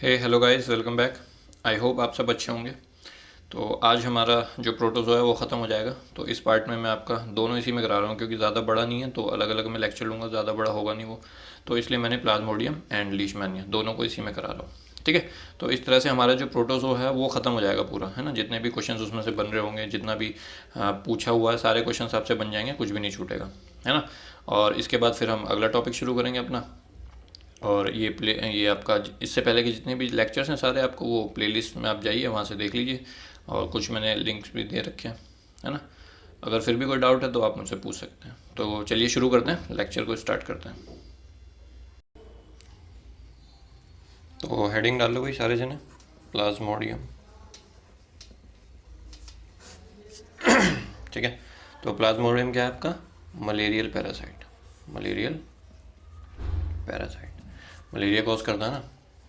Hello guys, welcome back. I hope आप सब अच्छे होंगे। तो आज हमारा जो प्रोटोजो है वो ख़त्म हो जाएगा। तो इस पार्ट में मैं आपका दोनों इसी में करा रहा हूँ क्योंकि ज़्यादा बड़ा नहीं है, तो अलग अलग मैं लेक्चर लूँगा, ज़्यादा बड़ा होगा नहीं वो। तो इसलिए मैंने प्लाज्मोडियम एंड लीशमैनिया दोनों को इसी में करा रहा हूँ। ठीक है। तो इस तरह से हमारा जो प्रोटोजो है वो ख़त्म हो जाएगा पूरा, है ना। जितने भी क्वेश्चंस उसमें से बन रहे होंगे, जितना भी पूछा हुआ है, सारे क्वेश्चंस आपसे बन जाएंगे, कुछ भी नहीं छूटेगा, है ना। और इसके बाद फिर हम अगला टॉपिक शुरू करेंगे अपना। और ये आपका इससे पहले के जितने भी लेक्चर्स हैं सारे आपको वो प्लेलिस्ट में आप जाइए, वहाँ से देख लीजिए। और कुछ मैंने लिंक्स भी दे रखे हैं, है ना। अगर फिर भी कोई डाउट है तो आप मुझसे पूछ सकते हैं। तो चलिए शुरू करते हैं, लेक्चर को स्टार्ट करते हैं। तो हेडिंग डाल लो भाई सारे जने। प्लाज्मोडियम। ठीक है। तो प्लाज्मोडियम क्या है आपका? Malarial parasite. Malarial parasite malaria cause करता है ना।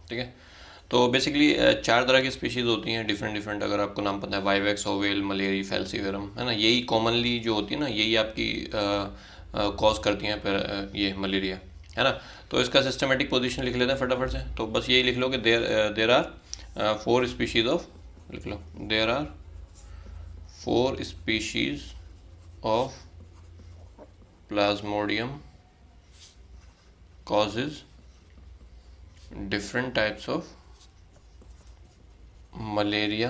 ठीक है। तो बेसिकली चार तरह की स्पीशीज़ होती हैं, डिफरेंट डिफरेंट। अगर आपको नाम पता है, वाइवेक्स, ओवेल, मलेरी, फैल्सीवेरम, है ना। यही कॉमनली जो होती है ना, यही आपकी कॉज करती हैं ये मलेरिया, है ना। तो इसका सिस्टमेटिक पोजीशन लिख लेते हैं फटाफट से। तो बस यही लिख लो कि there are four species of, लिख लो, there are four species of plasmodium causes different types of malaria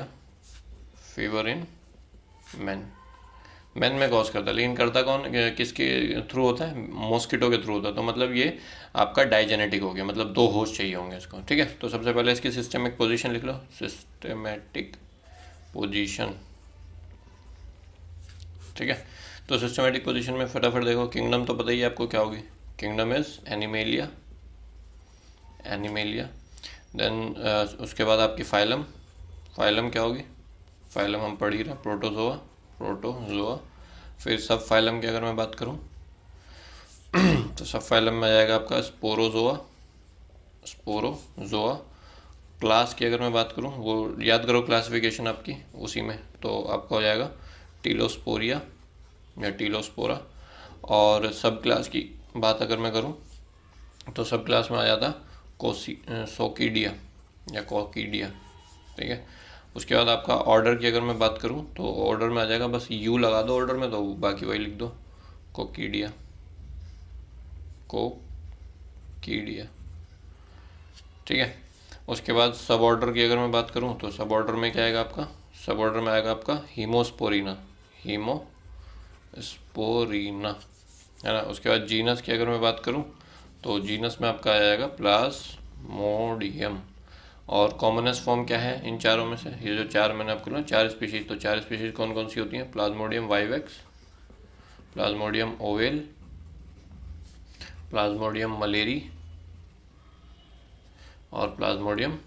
fever in man. Man में कॉज करता है, लेकिन करता कौन, किसके थ्रू होता है? मॉस्किटो के थ्रू होता है। तो मतलब ये आपका डाइजेनेटिक हो गया, मतलब दो होस्ट चाहिए होंगे इसको। ठीक है। तो सबसे पहले इसकी सिस्टेमिक पोजीशन लिख लो, सिस्टेमेटिक पोजीशन। ठीक है। तो सिस्टमेटिक पोजीशन में फटाफट देखो, किंगडम तो पता ही है आपको क्या होगी। Kingdom is Animalia. Animalia. Then उसके बाद आपकी फाइलम। फाइलम क्या होगी? फाइलम हम पढ़ ही रहे, प्रोटोजोआ। प्रोटोजोआ। फिर सब फाइलम की अगर मैं बात करूं तो सब फाइलम में आ जाएगा आपका स्पोरोजोआ। स्पोरोजोआ। क्लास की अगर मैं बात करूं, वो याद करो क्लासिफिकेशन आपकी उसी में, तो आपका हो जाएगा टीलोस्पोरिया या टीलोस्पोरा। और सब क्लास की बात अगर मैं करूं तो सब क्लास में आ जाता कोसी सोकीडिया या कोकीडिया। ठीक है। उसके बाद आपका ऑर्डर की अगर मैं बात करूं तो ऑर्डर में आ जाएगा, बस यू लगा दो ऑर्डर में, तो बाकी वही लिख दो, कोकीडिया। कोकीडिया। ठीक है। उसके बाद सब ऑर्डर की अगर मैं बात करूं तो सब ऑर्डर में क्या आएगा आपका? सब ऑर्डर में आएगा आपका हीमोस्पोरिना। हीमोस्पोरिना, है ना। उसके बाद जीनस की अगर मैं बात करूं तो जीनस में आपका आ जाएगा प्लाज्मोडियम। और कॉमनेस्ट फॉर्म क्या है इन चारों में से? ये जो चार मैंने आपको ना, चार स्पीशीज, तो चार स्पीशीज कौन कौन सी होती हैं? Plasmodium vivax, plasmodium ovale, plasmodium malariae और plasmodium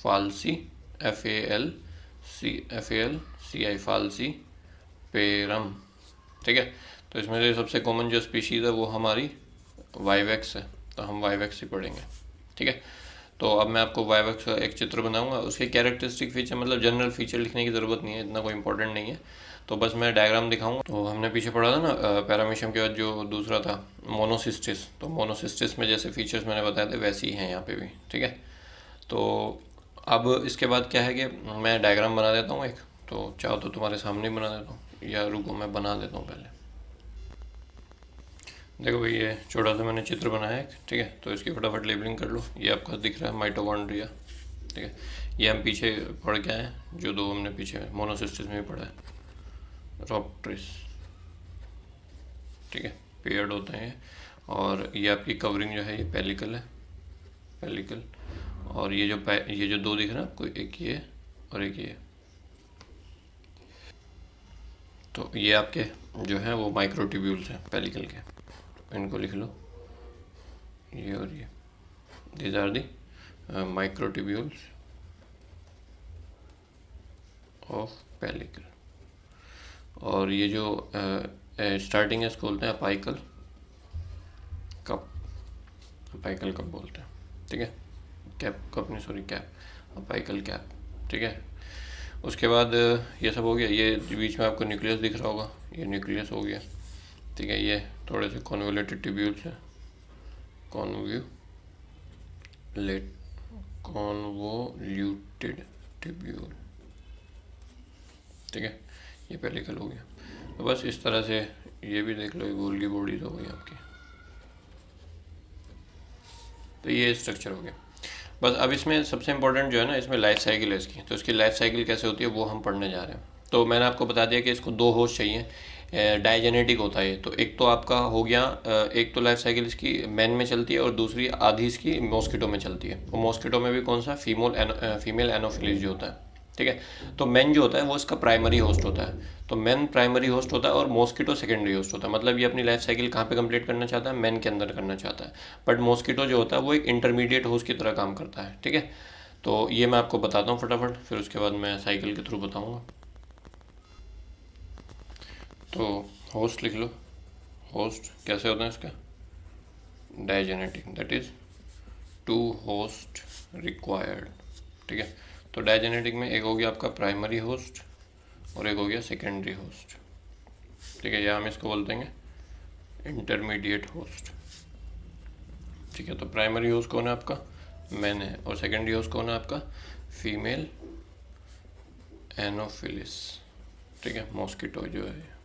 falci. FALCI, falciparum. ठीक है। तो इसमें से सबसे कॉमन जो स्पीशीज़ है वो हमारी वाइवेक्स है, तो हम वाइवेक्स ही पढ़ेंगे। ठीक है। तो अब मैं आपको वाइवेक्स का एक चित्र बनाऊंगा, उसके कैरेक्टरिस्टिक फीचर, मतलब जनरल फीचर लिखने की ज़रूरत नहीं है, इतना कोई इंपॉर्टेंट नहीं है। तो बस मैं डायग्राम दिखाऊंगा। तो हमने पीछे पढ़ा था ना पैरामीशियम के बाद जो दूसरा था मोनोसिस्टिस, तो मोनोसिस्टिस में जैसे फीचर्स मैंने बताए थे वैसे ही हैं यहाँ पे भी। ठीक है। तो अब इसके बाद क्या है कि मैं डायग्राम बना देता हूँ एक, तो चाहो तो तुम्हारे सामने ही बना देता हूँ, या रुको मैं बना देता हूँ पहले। देखो भाई, ये छोटा सा मैंने चित्र बनाया है। ठीक है। तो इसकी फटाफट लेबलिंग कर लो। ये आपका दिख रहा है माइटोकॉन्ड्रिया। ठीक है। ये हम पीछे पढ़ के आए हैं, जो दो हमने पीछे मोनोसिस्टिस में भी पढ़ा है, रॉपट्रिस। ठीक है। पेयर्ड होते हैं। और ये आपकी कवरिंग जो है ये पेलिकल है, पेलिकल। और ये जो दो दिख रहा है आपको, एक ये और एक ये, तो ये आपके जो है वो माइक्रोट्यूब्यूल्स हैं पेलिकल के, इनको लिख लो, ये और ये। These are the microtubules of pellicle. और ये जो स्टार्टिंग है इसको बोलते हैं अपाइकल कप। अपाइकल कप बोलते हैं। ठीक है। कैप कप नहीं, सॉरी, कैप, अपाइकल कैप। ठीक है। उसके बाद ये सब हो गया। ये बीच में आपको न्यूक्लियस दिख रहा होगा, ये न्यूक्लियस हो गया। ठीक है। ये थोड़े से कॉन्वोलेटेड ट्यूब्यूल्स हैं, कॉन्व्यूलेट कॉन्वोल्यूटेड ट्यूब्यूल, ठीक है, ये पेलिकल हो गया। तो बस इस तरह से ये भी देख लो, ये गोल्गी बॉडी हो गई आपकी। तो ये स्ट्रक्चर हो गया। बस अब इसमें सबसे इंपॉर्टेंट जो है ना, इसमें लाइफ साइकिल है इसकी। तो इसकी लाइफ साइकिल कैसे होती है वो हम पढ़ने जा रहे हैं। तो मैंने आपको बता दिया कि इसको 2 होस्ट चाहिए, डायजेनेटिक होता है। तो एक तो आपका हो गया, एक तो लाइफ साइकिल इसकी मैन में चलती है और दूसरी आधी इसकी मॉस्किटो में चलती है। वो मॉस्किटो में भी कौन सा, फीमेल एनोफिलिस जो होता है, ठीक है। तो मैन जो होता है वो इसका प्राइमरी होस्ट होता है। तो मैन प्राइमरी होस्ट होता है और मॉस्किटो सेकेंडरी होस्ट होता है। मतलब ये अपनी लाइफ साइकिल कहाँ पे कंप्लीट करना चाहता है, मैन के अंदर करना चाहता है। बट मॉस्किटो जो होता है वो एक इंटरमीडिएट होस्ट की तरह काम करता है, ठीक है। तो ये मैं आपको बताता हूँ फटाफट, फिर उसके बाद मैं साइकिल के थ्रू बताऊँगा। तो होस्ट लिख लो। होस्ट कैसे होता है इसका, डायजेनेटिक, दैट इज़ 2 होस्ट रिक्वायर्ड, ठीक है। तो डायजेनेटिक में एक हो गया आपका प्राइमरी होस्ट और एक हो गया सेकेंडरी होस्ट, ठीक है, या हम इसको बोल देंगे इंटरमीडिएट होस्ट, ठीक है। तो प्राइमरी होस्ट कौन है आपका, मैन है, और सेकेंडरी होस्ट कौन है आपका, फीमेल एनोफिलिस, ठीक है, मॉस्किटो जो है।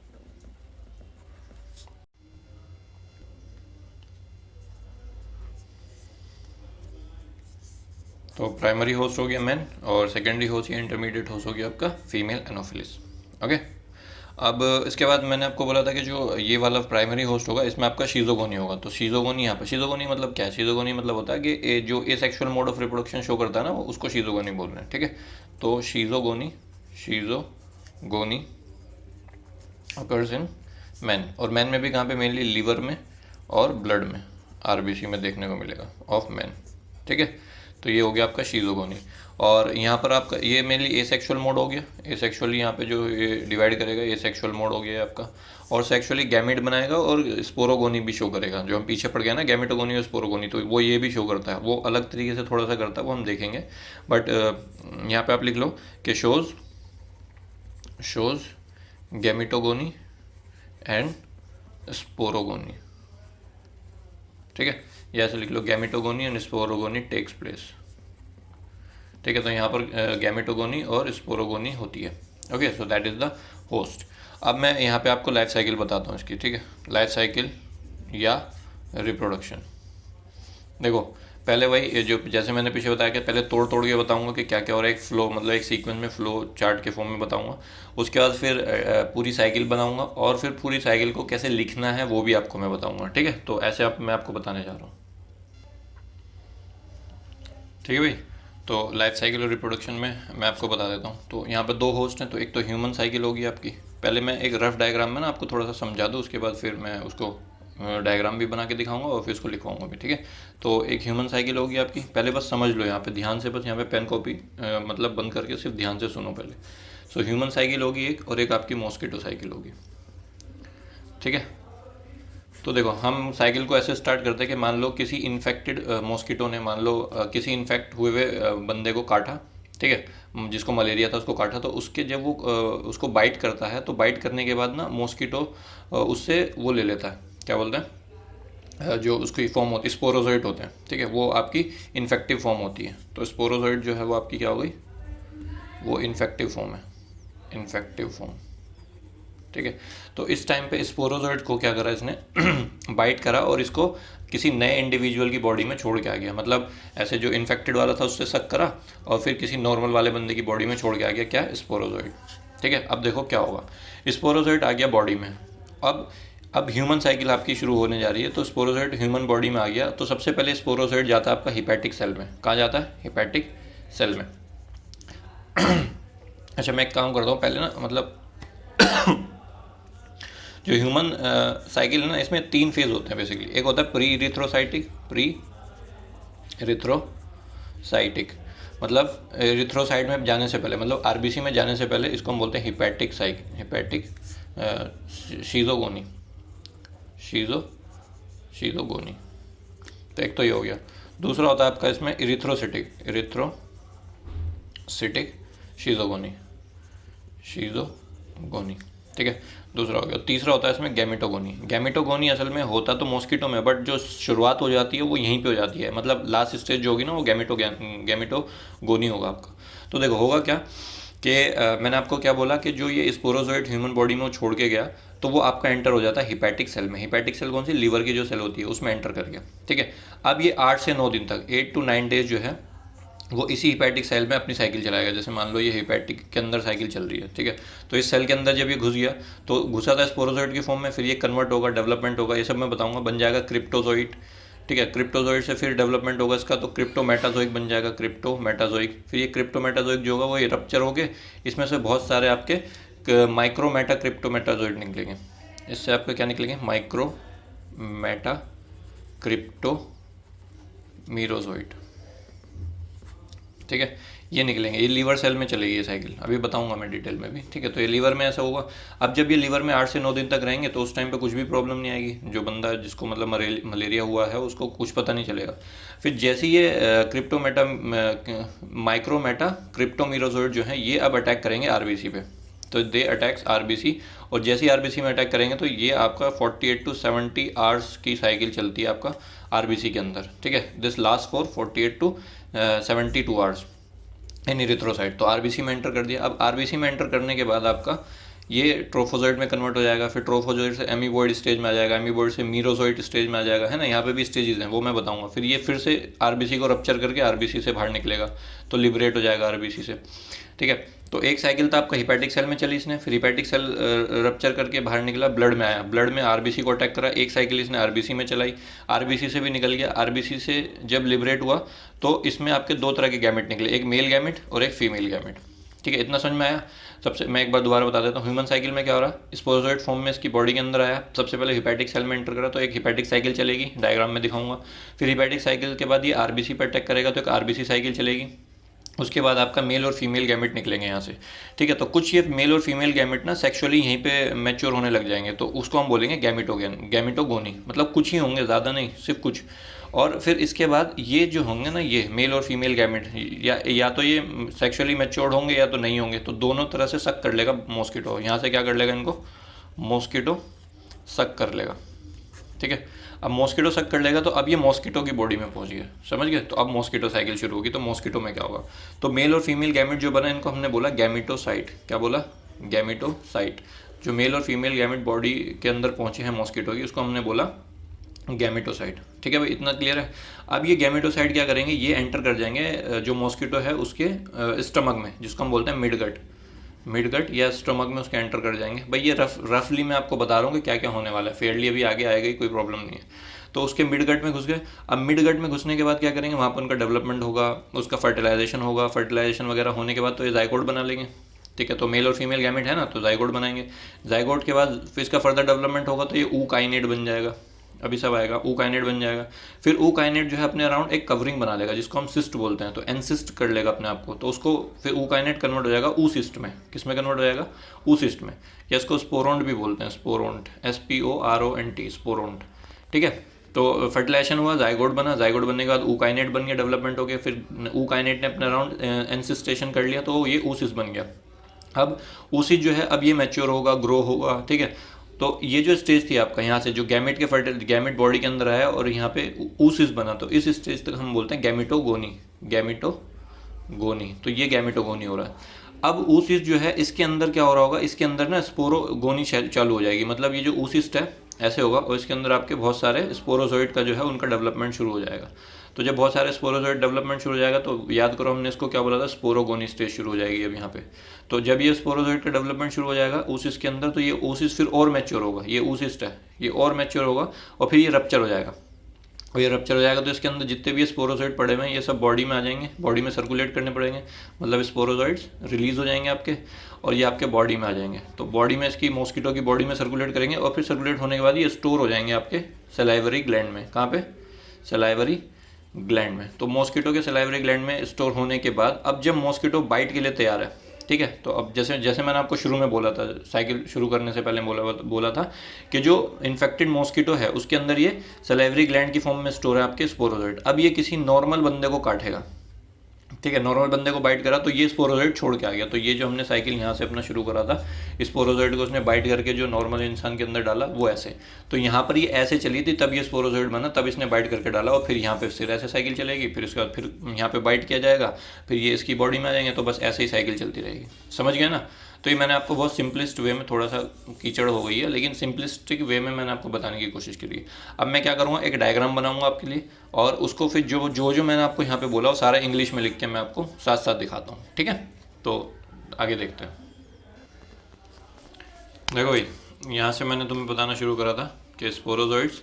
तो प्राइमरी होस्ट हो गया मैन और सेकेंडरी होस्ट या इंटरमीडिएट होस्ट हो गया आपका फीमेल एनोफिलिस, ओके। अब इसके बाद मैंने आपको बोला था कि जो ये वाला प्राइमरी होस्ट होगा इसमें आपका शीजोगोनी होगा। तो शीजोगोनी यहाँ पर, शीजोगोनी मतलब क्या है, शीजोगोनी मतलब होता है कि जो asexual mode of reproduction show करता है ना, वो उसको शीजोगोनी बोल रहे हैं, ठीक है। तो शीजोगोनी अकर्स इन मैन, और मैन में भी कहाँ पे, मेनली लीवर में और ब्लड में, आरबीसी में देखने को मिलेगा ऑफ मैन, ठीक है। तो ये हो गया आपका शीजोगोनी। और यहाँ पर आपका ये मेनली एसेक्सुअल मोड हो गया। एसेक्सुअल यहाँ पे जो ये डिवाइड करेगा, एसेक्सुअल मोड हो गया आपका। और सेक्सुअली गैमेट बनाएगा और स्पोरोगोनी भी शो करेगा, जो हम पीछे पड़ गया ना, गैमेटोगोनी और स्पोरोगोनी, तो वो ये भी शो करता है। वो अलग तरीके से थोड़ा सा करता है, वो हम देखेंगे। बट यहाँ पे आप लिख लो कि शोज गैमेटोगोनी एंड स्पोरोगोनी, ठीक है। ये ऐसे लिख लो, गैमेटोगोनी एंड स्पोरोगोनी टेक्स प्लेस, ठीक है। तो यहाँ पर गैमेटोगोनी और स्पोरोगोनी होती है, okay. So that is the host. अब मैं यहाँ पे आपको लाइफ साइकिल बताता हूँ इसकी, ठीक है। लाइफ साइकिल या रिप्रोडक्शन, देखो पहले वही जो जैसे मैंने पीछे बताया कि पहले तोड़ तोड़ के बताऊंगा कि क्या क्या हो रहा है, एक फ्लो मतलब एक सीक्वेंस में फ्लो चार्ट के फॉर्म में बताऊंगा। उसके बाद फिर पूरी साइकिल बनाऊंगा और फिर पूरी साइकिल को कैसे लिखना है वो भी आपको मैं बताऊंगा, ठीक है। तो ऐसे मैं आपको बताने जा रहा हूँ, ठीक है भाई। तो लाइफ साइकिल और रिप्रोडक्शन में मैं आपको बता देता हूँ। तो यहाँ पर 2 होस्ट हैं। तो एक तो ह्यूमन साइकिल होगी आपकी। पहले मैं एक रफ डायग्राम में ना आपको थोड़ा सा समझा दूँ, उसके बाद फिर मैं उसको डायग्राम भी बना के दिखाऊंगा और फिर उसको लिखवाऊंगा भी, ठीक है। तो एक ह्यूमन साइकिल होगी आपकी, पहले बस समझ लो यहाँ पे ध्यान से, बस यहाँ पे पेन कॉपी मतलब बंद करके सिर्फ ध्यान से सुनो पहले। सो ह्यूमन साइकिल होगी एक, और एक आपकी मॉस्किटो साइकिल होगी, ठीक है। तो देखो हम साइकिल को ऐसे स्टार्ट करते हैं कि मान लो किसी इन्फेक्टेड मॉस्किटो ने, मान लो किसी इन्फेक्ट हुए हुए बंदे को काटा, ठीक है, जिसको मलेरिया था उसको काटा। तो उसके जब वो उसको बाइट करता है, तो बाइट करने के बाद ना मॉस्किटो उससे वो ले लेता है, क्या बोलते हैं, जो उसकी फॉर्म होती है, स्पोरोजोइट होते हैं, ठीक है। वो आपकी इन्फेक्टिव फॉर्म होती है। तो स्पोरोजोइट जो है वो आपकी क्या हो गई, वो इन्फेक्टिव फॉर्म है, इन्फेक्टिव फॉर्म, ठीक है। तो इस टाइम पे स्पोरोजोइट को क्या करा इसने बाइट करा और इसको किसी नए इंडिविजुअल की बॉडी में छोड़ के आ गया। मतलब ऐसे जो इन्फेक्टेड वाला था उससे सक करा और फिर किसी नॉर्मल वाले बंदे की बॉडी में छोड़ के आ गया, क्या, स्पोरोजोइट, ठीक है। अब देखो क्या होगा, स्पोरोजोइट आ गया बॉडी में। अब ह्यूमन साइकिल आपकी शुरू होने जा रही है। तो स्पोरोजोइट ह्यूमन बॉडी में आ गया, तो सबसे पहले स्पोरोजोइट जाता है आपका हिपैटिक सेल में। कहाँ जाता है, हिपैटिक सेल में। अच्छा मैं एक काम करता हूँ पहले ना, मतलब जो ह्यूमन साइकिल है ना, इसमें 3 फेज होते हैं बेसिकली। एक होता है प्री इरिथ्रोसाइटिक, मतलब इरिथ्रोसाइट में जाने से पहले, मतलब आरबीसी में जाने से पहले, इसको हम बोलते हैं हिपैटिक शीजोगोनी, शीजोगोनी। तो एक तो ये हो गया। दूसरा होता है आपका इसमें इरिथ्रोसिटिक शीजोगोनी, ठीक है, दूसरा हो गया। तीसरा होता है इसमें गैमेटोगोनी। गैमेटोगोनी असल में होता तो मॉस्किटो में, बट जो शुरुआत हो जाती है वो यहीं पे हो जाती है, मतलब लास्ट स्टेज जो होगी ना वो गैमेटोगोनी होगा आपका। तो देखो होगा क्या कि मैंने आपको क्या बोला कि जो ये स्पोरोजोइट ह्यूमन बॉडी में वो छोड़ के गया तो वो आपका एंटर हो जाता है हिपैटिक सेल में। हिपैटिक सेल कौन सी, लीवर की जो सेल होती है उसमें एंटर कर गया। ठीक है, अब ये 8 से 9 दिन तक, 8 to 9 days जो है वो इसी हिपैटिक सेल में अपनी साइकिल चलाएगा। जैसे मान लो ये हिपैटिक के अंदर साइकिल चल रही है, ठीक है, तो इस सेल के अंदर जब ये घुस गया तो घुसा था स्पोरोजोइट की फॉर्म में, फिर ये कन्वर्ट होगा, डेवलपमेंट होगा, ये सब मैं बताऊंगा, बन जाएगा क्रिप्टोजोइट। ठीक है, क्रिप्टोजोइट से फिर डेवलपमेंट होगा इसका तो क्रिप्टोमेटाजोइक बन जाएगा, क्रिप्टोमेटाजोइक। फिर ये क्रिप्टोमेटाजोइक जो होगा वो ये रप्चर हो गए, इसमें से बहुत सारे आपके माइक्रोमेटा क्रिप्टोमेटाजोइड निकलेंगे। इससे आपके क्या निकलेंगे, माइक्रोमेटा क्रिप्टोमीरोजोइड। ठीक है, ये निकलेंगे, ये लीवर सेल में चलेगी ये साइकिल, अभी बताऊंगा मैं डिटेल में भी। ठीक है, तो ये लीवर में ऐसा होगा। अब जब ये लीवर में 8 से 9 दिन तक रहेंगे तो उस टाइम पे कुछ भी प्रॉब्लम नहीं आएगी, जो बंदा जिसको मतलब मलेरिया हुआ है उसको कुछ पता नहीं चलेगा। फिर जैसे ये माइक्रोमेटा क्रिप्टोमीरोजोइड जो है ये अब अटैक करेंगे आरबीसी पे, तो दे अटैक्स आरबीसी, और जैसे ही आरबीसी में अटैक करेंगे तो ये आपका 48 to 70 आवर्स की साइकिल चलती है आपका आरबीसी के अंदर। ठीक है, this last for 48 to 72 hours in erythrocyte. तो आरबीसी में एंटर कर दिया। अब आरबीसी में एंटर करने के बाद आपका ये ट्रोफोजोइट में कन्वर्ट हो जाएगा, फिर ट्रोफोजोइट से एमीबॉइड स्टेज में आ जाएगा, एमीबॉइड से मीरोजोइट स्टेज में आ जाएगा, है ना, यहाँ पे भी स्टेजेस हैं वो मैं बताऊंगा। फिर ये फिर से आरबीसी को रप्चर करके आरबीसी से बाहर निकलेगा तो लिबरेट हो जाएगा आरबीसी से। ठीक है, तो एक साइकिल तो आपका हिपैटिक सेल में चली इसने, फिर हिपैटिक सेल रप्चर करके बाहर निकला, ब्लड में आया, ब्लड में आरबीसी को अटैक करा, एक साइकिल इसने आरबीसी में चलाई, आरबीसी से भी निकल गया। आरबीसी से जब लिबरेट हुआ तो इसमें आपके दो तरह के गैमेट निकले, एक मेल गैमेट और एक फीमेल गैमेट। ठीक है, इतना समझ में आया। सबसे मैं एक बार दोबारा बता देता हूँ, ह्यूमन साइकिल में क्या हो रहा है, स्पोरोजोइट फॉर्म में इसकी बॉडी के अंदर आया, सबसे पहले हिपैटिक सेल में एंटर करा तो एक हिपैटिक साइकिल चलेगी, डायग्राम में दिखाऊंगा। फिर हिपैटिक साइकिल के बाद ये आरबीसी पर अटैक करेगा तो एक आरबीसी साइकिल चलेगी, उसके बाद आपका मेल और फीमेल गैमेट निकलेंगे यहाँ से। ठीक है, तो कुछ ये मेल और फीमेल गैमेट ना सेक्सुअली यहीं पे मैच्योर होने लग जाएंगे तो उसको हम बोलेंगे गैमेटोगोनी, मतलब कुछ ही होंगे, ज़्यादा नहीं, सिर्फ कुछ। और फिर इसके बाद ये जो होंगे ना, ये मेल और फीमेल गैमेट या तो ये सेक्सुअली मैच्योर्ड होंगे या तो नहीं होंगे, तो दोनों तरह से सक कर लेगा मॉस्किटो। यहाँ से क्या कर लेगा, इनको मॉस्किटो सक कर लेगा। ठीक है, अब मॉस्किटो सक कर लेगा तो अब ये मॉस्किटो की बॉडी में पहुंच गया, समझ गए, तो अब मॉस्किटो साइकिल शुरू होगी। तो मॉस्किटो में क्या होगा, तो मेल और फीमेल गैमेट जो बना इनको हमने बोला गैमेटोसाइट। क्या बोला, गैमेटोसाइट। जो मेल और फीमेल गैमेट बॉडी के अंदर पहुंचे हैं मॉस्किटो की उसको हमने बोला गैमेटोसाइट। ठीक है भाई, इतना क्लियर है। अब ये गैमेटोसाइट क्या करेंगे, ये एंटर कर जाएंगे जो मॉस्किटो है उसके स्टमक में, जिसको हम बोलते हैं मिडगट या स्टमक में, उसके एंटर कर जाएंगे। भाई ये रफली मैं आपको बता रहा हूँ कि क्या क्या होने वाला है, फेयरली अभी आगे आएगा ही, कोई प्रॉब्लम नहीं है। तो उसके मिडगट में घुस गए। अब मिडगट में घुसने के बाद क्या करेंगे, वहाँ पर उनका डेवलपमेंट होगा, उसका फर्टिलाइजेशन होगा, फर्टिलाइजेशन वगैरह होने के बाद तो ये जाइगोट बना लेंगे। ठीक है, तो मेल और फीमेल गैमेट है ना, तो जाइगोट बनाएंगे। जाइगोट के बाद फिर इसका फर्दर डेवलपमेंट होगा तो ये ऊकाइनेट बन जाएगा, अभी सब आएगा, ऊकाइनेट बन जाएगा। फिर ऊकाइनेट जो है अपने अराउंड एक कवरिंग बना लेगा जिसको हम सिस्ट बोलते हैं, तो एनसिस्ट कर लेगा अपने आप को, तो उसको फिर ऊकाइनेट कन्वर्ट हो जाएगा ऊसिस्ट में। किस में कन्वर्ट हो जाएगा, ऊसिस्ट में, या इसको स्पोरोन्ट भी बोलते हैं, स्पोरोन्ट, SPORONT, स्पोरोन्ट। ठीक है, तो फर्टिलाइजेशन हुआ, जाइगोट बना, जाइगोट बनने के बाद ऊकाइनेट बन गया, डेवलपमेंट हो गया, फिर ऊकाइनेट ने अपने अराउंड एनसिस्टेशन कर लिया तो ये ऊसिस्ट बन गया। अब ऊसिस्ट जो है अब ये मैच्योर होगा, ग्रो होगा। ठीक है, तो ये जो स्टेज थी आपका, यहाँ से जो गैमेट के गैमेट बॉडी के अंदर आया और यहाँ पे ऊसिस बना, तो इस स्टेज तक हम बोलते हैं गैमेटोगोनी। तो ये गैमेटोगोनी हो रहा है। अब ऊसिस जो है इसके अंदर क्या हो रहा होगा, इसके अंदर ना स्पोरोगोनी चालू हो जाएगी, मतलब ये जो ऊसिस्ट है ऐसे होगा और इसके अंदर आपके बहुत सारे स्पोरोजोइड का जो है उनका डेवलपमेंट शुरू हो जाएगा। तो जब बहुत सारे स्पोरोजोइड डेवलपमेंट शुरू हो जाएगा तो याद करो हमने इसको क्या बोला था, स्पोरोगोनी स्टेज शुरू हो जाएगी अब यहाँ पे। तो जब ये स्पोरोजोइड का डेवलपमेंट शुरू हो जाएगा ऊसिस के अंदर, तो ये ऊसिस फिर और मैच्योर होगा, ये ऊसिस्ट है, ये और मैच्योर होगा और फिर ये रप्चर हो जाएगा। और ये रप्चर हो जाएगा तो इसके अंदर जितने भी स्पोरोजोइड पड़े हुए हैं ये सब बॉडी में आ जाएंगे, बॉडी में सर्कुलेट करने पड़ेंगे, मतलब स्पोरोजोइड्स रिलीज हो जाएंगे आपके और ये आपके बॉडी में आ जाएंगे। तो बॉडी में इसकी मॉस्किटो की बॉडी में सर्कुलेट करेंगे और फिर सर्कुलेट होने के बाद ये स्टोर हो जाएंगे आपके सलाइवरी ग्लैंड में। कहाँ पे, सलाइवरी ग्लैंड में। तो मॉस्किटो के सलाइवरी ग्लैंड में स्टोर होने के बाद अब जब मॉस्किटो बाइट के लिए तैयार है, ठीक है, तो अब जैसे मैंने आपको शुरू में बोला था, साइकिल शुरू करने से पहले बोला था कि जो इन्फेक्टेड मॉस्किटो है उसके अंदर ये सलाइवरी ग्लैंड की फॉर्म में स्टोर है आपके स्पोरोजोइड। अब ये किसी नॉर्मल बंदे को काटेगा, ठीक है, नॉर्मल बंदे को बाइट करा तो ये स्पोरोजोइड छोड़ के आ गया। तो ये जो हमने साइकिल यहाँ से अपना शुरू करा था, स्पोरोजोइड को उसने बाइट करके जो नॉर्मल इंसान के अंदर डाला वो ऐसे, तो यहाँ पर ये ऐसे चली थी, तब ये स्पोरोजोइड बना, तब इसने बाइट करके डाला, और फिर यहाँ पे फिर ऐसे साइकिल चलेगी, फिर उसके बाद फिर यहाँ पे बाइट किया जाएगा, फिर ये इसकी बॉडी में आ जाएंगे, तो बस ऐसे ही साइकिल चलती रहेगी। समझ गए ना? तो ये मैंने आपको बहुत सिंपलेस्ट वे में, थोड़ा सा कीचड़ हो गई है लेकिन सिंपलिस्टिक वे में मैंने आपको बताने की कोशिश करी है। अब मैं क्या करूँगा, एक डायग्राम बनाऊंगा आपके लिए, और उसको फिर जो मैंने आपको यहाँ पे बोला वो सारा इंग्लिश में लिख के मैं आपको साथ साथ दिखाता हूँ। ठीक है, तो आगे देखते हैं। देखो भाई, यहाँ से मैंने तुम्हें बताना शुरू करा था कि स्पोरोजोइड्स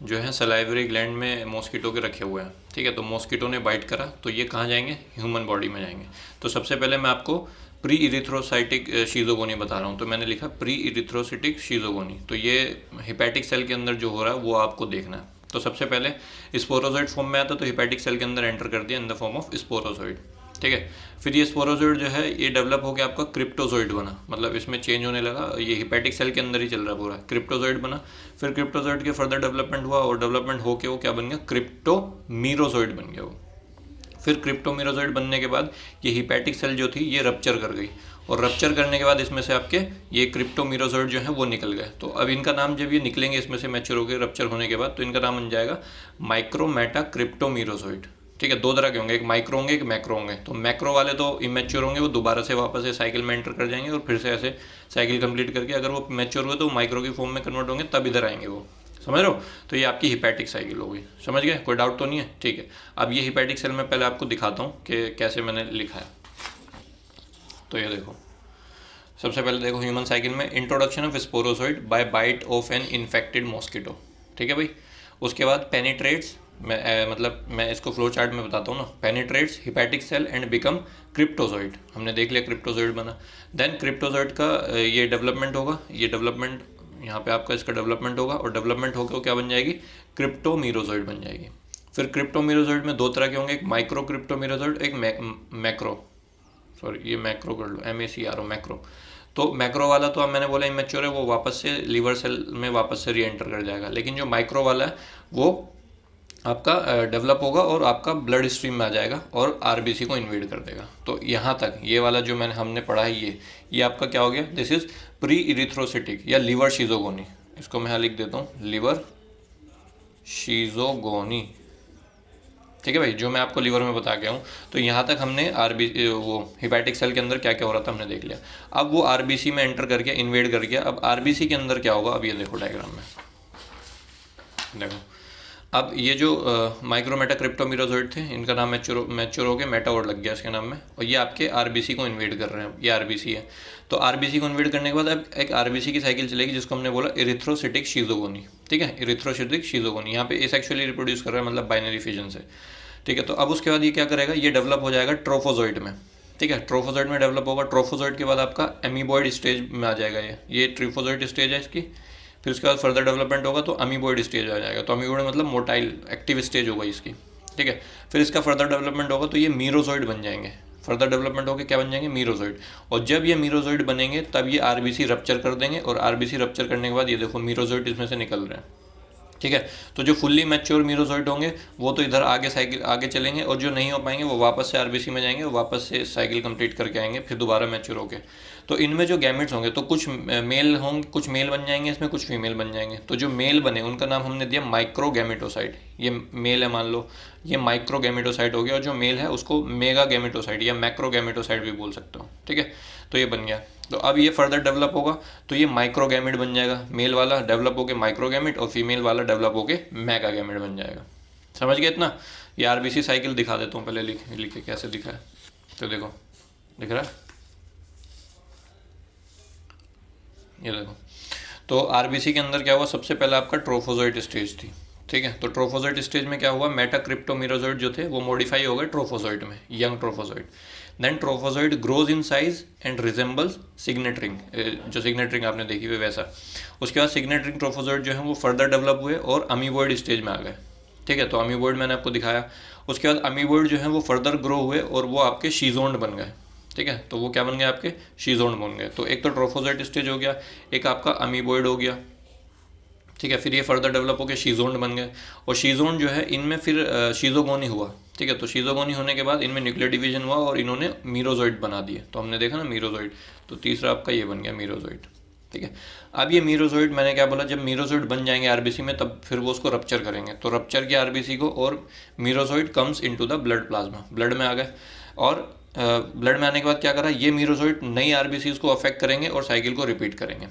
जो है सलाइवरी ग्लैंड में मॉस्किटो के रखे हुए हैं। ठीक है, तो मॉस्किटो ने बाइट करा तो ये कहाँ जाएंगे, ह्यूमन बॉडी में जाएंगे। तो सबसे पहले मैं आपको प्री इरिथ्रोसाइटिक शीजोगोनी बता रहा हूँ, तो मैंने लिखा प्री इरिथ्रोसाइटिक शीजोगोनी, तो ये हिपैटिक सेल के अंदर जो हो रहा है वो आपको देखना है। तो सबसे पहले स्पोरोजोइड फॉर्म में आता, तो हिपैटिक सेल के अंदर एंटर कर दिया in the form of sporozoite. ठीक है, फिर ये स्पोरोजोइड जो है ये डेवलप होकर आपका क्रिप्टोजोइड बना, मतलब इसमें चेंज होने लगा, ये हिपैटिक सेल के अंदर ही चल रहा पूरा, क्रिप्टोजोइड बना। फिर क्रिप्टोजोइड के फर्दर डेवलपमेंट हुआ, और डेवलपमेंट होकर वो क्या बन गया, क्रिप्टोमीरोजोइड बन गया वो। फिर क्रिप्टोमीरोजोइड बनने के बाद ये हिपैटिक सेल जो थी ये रप्चर कर गई, और रप्चर करने के बाद इसमें से आपके ये क्रिप्टोमीरोजोइड जो है वो निकल गए। तो अब इनका नाम जब ये निकलेंगे इसमें से मैच्योर हो गए रप्चर होने के बाद, तो इनका नाम बन जाएगा माइक्रोमेटा क्रिप्टोमीरोजोइड। ठीक है, दो तरह के होंगे, एक माइक्रो होंगे, एक मैक्रो होंगे। तो मैक्रो वाले तो इमेच्योर होंगे, वो दोबारा से वापस से साइकिल में एंटर कर जाएंगे, और फिर से ऐसे साइकिल कंप्लीट करके अगर वो मैच्योर हुए तो माइक्रो की फॉर्म में कन्वर्ट होंगे, तब इधर आएंगे वो। समझ रहे हो? तो ये आपकी हिपैटिक साइकिल हो गई। समझ गए? कोई डाउट तो नहीं है? ठीक है, अब ये हिपैटिक सेल में पहले आपको दिखाता हूँ कि कैसे मैंने लिखा है। तो ये देखो, सबसे पहले देखो ह्यूमन साइकिल में introduction of sporozoite by bite of an infected mosquito. ठीक है भाई, उसके बाद पेनिट्रेट्स, मैं इसको फ्लो चार्ट में बताता हूँ ना, penetrates hepatic cell and become cryptozoite. हमने देख लिया क्रिप्टोजोइड बना, देन क्रिप्टोजोइड का ये डेवलपमेंट होगा, ये डेवलपमेंट यहाँ पे आपका इसका डेवलपमेंट होगा, और डेवलपमेंट होकर वो क्या बन जाएगी, क्रिप्टोमीरोजोइड बन जाएगी। फिर क्रिप्टोमीरोजोइड में दो तरह के होंगे, एक माइक्रो क्रिप्टोमीरोजोइड, एक मैक्रो, सॉरी ये मैक्रो कर लो, MACRO मैक्रो। तो मैक्रो वाला तो अब मैंने बोला इमेच्योर है, वो वापस से लीवर सेल में वापस से री एंटर कर जाएगा, लेकिन जो माइक्रो वाला है वो आपका डेवलप होगा और आपका ब्लड स्ट्रीम में आ जाएगा और RBC को इन्वेड कर देगा। तो यहाँ तक ये वाला जो हमने पढ़ा है ये आपका क्या हो गया, दिस इज प्री इरिथ्रोसिटिक या लिवर शीजोगोनी। इसको मैं यहाँ लिख देता हूँ, लिवर शीजोगोनी। ठीक है भाई, जो मैं आपको लीवर में बता गया हूँ। तो यहाँ तक हमने वो हिपैटिक सेल के अंदर क्या क्या हो रहा था हमने देख लिया। अब वो RBC में एंटर करके इन्वेड कर गया। अब RBC के अंदर क्या होगा, अब ये देखो डायग्राम में देखो। अब ये जो माइक्रोमेटा क्रिप्टोमीरोजोइड थे, इनका नाम मैच्योर हो गया, मेटा वर्ड लग गया इसके नाम में, और ये आपके RBC को इन्वेड कर रहे हैं, ये RBC है। तो RBC को इन्वेड करने के बाद अब एक RBC की साइकिल चलेगी जिसको हमने बोला इरिथ्रोसिटिक शीजोगोनी। ठीक है, इरिथ्रोसिटिक शीजोगोनी, यहाँ पे एसेक्सुअली रिप्रोड्यूस कर रहा है, मतलब बाइनरी फिजन से। ठीक है, तो अब उसके बाद ये क्या करेगा, ये डेवलप हो जाएगा ट्रोफोजोइड में। ठीक है, ट्रोफोजोइड में डेवलप होगा, ट्रोफोजोइड के बाद आपका एमीबॉइड स्टेज में आ जाएगा, ये ट्रिफोजोइड स्टेज है इसकी। फिर उसके बाद फर्दर डेवलपमेंट होगा तो अमीबॉइड स्टेज आ जाएगा, तो अमीबॉइड मतलब मोटाइल एक्टिव स्टेज होगा इसकी। ठीक है, फिर इसका फर्दर डेवलपमेंट होगा तो ये मीरोजोइड बन जाएंगे, फर्दर डेवलपमेंट होकर क्या बन जाएंगे, मीरोजोइड। और जब ये मीरोजोइड बनेंगे तब ये RBC रप्चर कर देंगे, और RBC रप्चर करने के बाद ये देखो मीरोजोइड इसमें से निकल रहे हैं। ठीक है, तो जो फुल्ली मैच्योर मीरोजोइड होंगे वो तो इधर आगे साइकिल आगे चलेंगे, और जो नहीं हो पाएंगे वो वापस से RBC में जाएंगे, वापस से साइकिल कंप्लीट करके आएंगे फिर दोबारा मैच्योर होके। तो इनमें जो गैमेट्स होंगे तो कुछ मेल होंगे, कुछ मेल बन जाएंगे इसमें, कुछ फीमेल बन जाएंगे। तो जो मेल बने उनका नाम हमने दिया माइक्रोगैमेटोसाइट। ये मेल है मान लो, ये माइक्रोगैमेटोसाइट हो गया, और जो मेल है उसको मेगा गैमेटोसाइट या मैक्रोगैमेटोसाइट भी बोल सकते हो। ठीक है, तो ये बन गया। तो अब ये फर्दर डेवलप होगा तो ये माइक्रोगैमेट बन जाएगा, मेल वाला डेवलप होके माइक्रोगैमेट, और फीमेल वाला डेवलप होके मेगागैमेट बन जाएगा। समझ गए इतना? ये RBC साइकिल दिखा देता हूँ पहले, लिखे कैसे दिखा है। तो देखो, दिख रहा है, ये देखो। तो RBC के अंदर क्या हुआ, सबसे पहले आपका ट्रोफोजोइड स्टेज थी। ठीक है, तो ट्रोफोजोइड स्टेज में क्या हुआ, मेटाक्रिप्टोमीरोजोइड जो थे वो मॉडिफाई हो गए ट्रोफोजोइड में, young trophozoite. Then trophozoite grows in size and resembles signet ring, जो सिग्नेट रिंग आपने देखी हुई वैसा। उसके बाद सिग्नेट रिंग ट्रोफोजोइड जो है वो फर्दर डेवलप हुए और अमीबॉइड स्टेज में आ गए। ठीक है, तो अमीबॉइड मैंने आपको दिखाया। उसके बाद अमीबॉइड जो है वो फर्दर ग्रो हुए और वो आपके शीजोन्ड बन गए। ठीक है, तो वो क्या बन गए, आपके शीजोन्ड बन गए। तो एक तो ट्रोफोजोइड स्टेज हो गया, एक आपका अमीबॉइड हो गया। ठीक है, फिर ये फर्दर डेवलप होकर शीजोन्ड बन गए, और शीजोन्ड जो है इनमें फिर शीजोगोनी हुआ। ठीक है। तो शीज़ोगोनी होने के बाद इनमें न्यूक्लियर डिवीजन हुआ और इन्होंने मीरोजोइड बना दिए, तो हमने देखा ना मीरोजोइड, तो तीसरा आपका ये बन गया मीरोजोइड। ठीक है। अब ये मीरोजोइड मैंने क्या बोला, जब मीरोजोइड बन जाएंगे आरबीसी में तब फिर वो उसको रप्चर करेंगे, तो रप्चर किया आरबीसी को और merozoite comes into the blood plasma, blood में आ गए। और ब्लड में आने के बाद क्या करा, ये मीरोजोइड नई आरबीसी को अफेक्ट करेंगे और साइकिल को रिपीट करेंगे।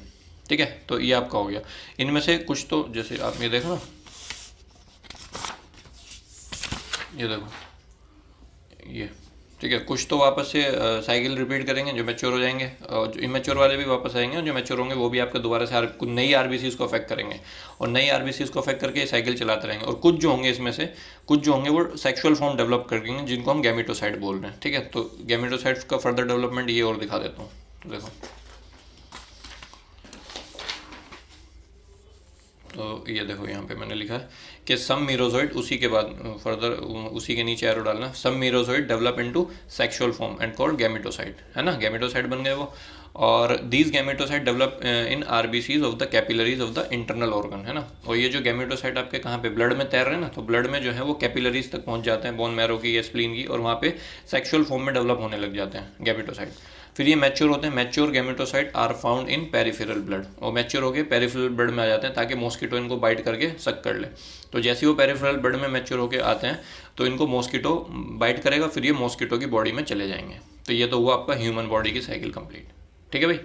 ठीक है। तो ये आपका हो गया। इनमें से कुछ तो जैसे आप ये देखो ना, ये देखो ये, ठीक है, कुछ तो वापस से साइकिल रिपीट करेंगे जो मैच्योर हो जाएंगे, और जो इमेच्योर वाले भी वापस आएंगे, और जो मैच्योर होंगे वो भी आपके दोबारा से नई आरबीसीज को अफेक्ट करेंगे, और नई आरबीसीज को अफेक्ट करके साइकिल चलाते रहेंगे। और कुछ जो होंगे इसमें से, कुछ जो होंगे वो सेक्सुअल फॉर्म डेवलप करेंगे, जिनको हम गैमेटोसाइट बोल रहे हैं। ठीक है। तो गैमेटोसाइट्स का फर्दर डेवलपमेंट ये और दिखा देता हूँ, तो देखो, तो ये देखो यहाँ पे मैंने लिखा है कि सम मीरोजोइड, उसी के बाद फर्दर उसी के नीचे एरो डालना, some merozoite develop into sexual form and called gametocyte, है ना, गैमेटोसाइट बन गए वो। और these gametocyte develop in RBCs of the capillaries of the internal organ, है ना। और ये जो गैमेटोसाइट आपके कहाँ पे ब्लड में तैर रहे हैं ना, तो ब्लड में जो है वो कैपिलरीज तक पहुँच जाते हैं, बोन मैरो की या स्प्लीन की, और वहाँ पे सेक्सुअल फॉर्म में डेवलप होने लग जाते हैं गैमेटोसाइट। फिर ये मैच्योर होते हैं, mature gametocyte are found in peripheral blood, और मैच्योर होकर पेरिफेरल ब्लड में आ जाते हैं ताकि मॉस्किटो इनको बाइट करके सक कर ले। तो जैसे वो पेरिफेरल ब्लड में मैच्योर होकर आते हैं तो इनको मॉस्किटो बाइट करेगा, फिर ये मॉस्किटो की बॉडी में चले जाएंगे। तो ये तो हुआ आपका ह्यूमन बॉडी की साइकिल कंप्लीट। ठीक है भाई।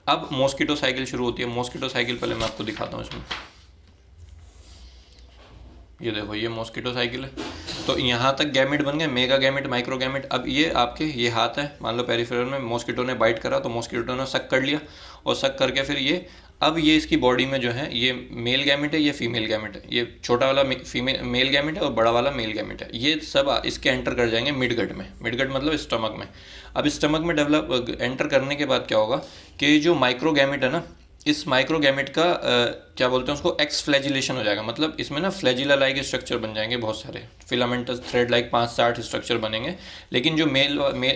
अब मॉस्किटो साइकिल शुरू होती है। मॉस्किटो साइकिल पहले मैं आपको दिखाता हूँ इसमें, ये देखो ये मॉस्किटो साइकिल है। तो यहाँ तक गैमेट बन गए, मेगा गैमेट, माइक्रो गैमेट। अब ये आपके ये हाथ है, मान लो पेरिफेरल में मॉस्किटो ने बाइट करा तो मॉस्किटो ने सक कर लिया, और सक करके फिर ये, अब ये इसकी बॉडी में जो है ये मेल गैमेट है, ये फीमेल गैमेट है, ये छोटा वाला फीमेल मेल गैमेट है और बड़ा वाला मेल गैमेट है। ये सब इसके एंटर कर जाएंगे मिडगट में, मिडगट मतलब स्टमक में। अब स्टमक में डेवलप एंटर करने के बाद क्या होगा कि जो माइक्रो गैमेट है ना, इस माइक्रो गैमेट का क्या बोलते हैं उसको, एक्स फ्लैजिलेशन हो जाएगा। मतलब इसमें ना फ्लैजिला लाइक स्ट्रक्चर बन जाएंगे बहुत सारे, फिलामेंटस थ्रेड लाइक 5 से 8 स्ट्रक्चर बनेंगे। लेकिन जो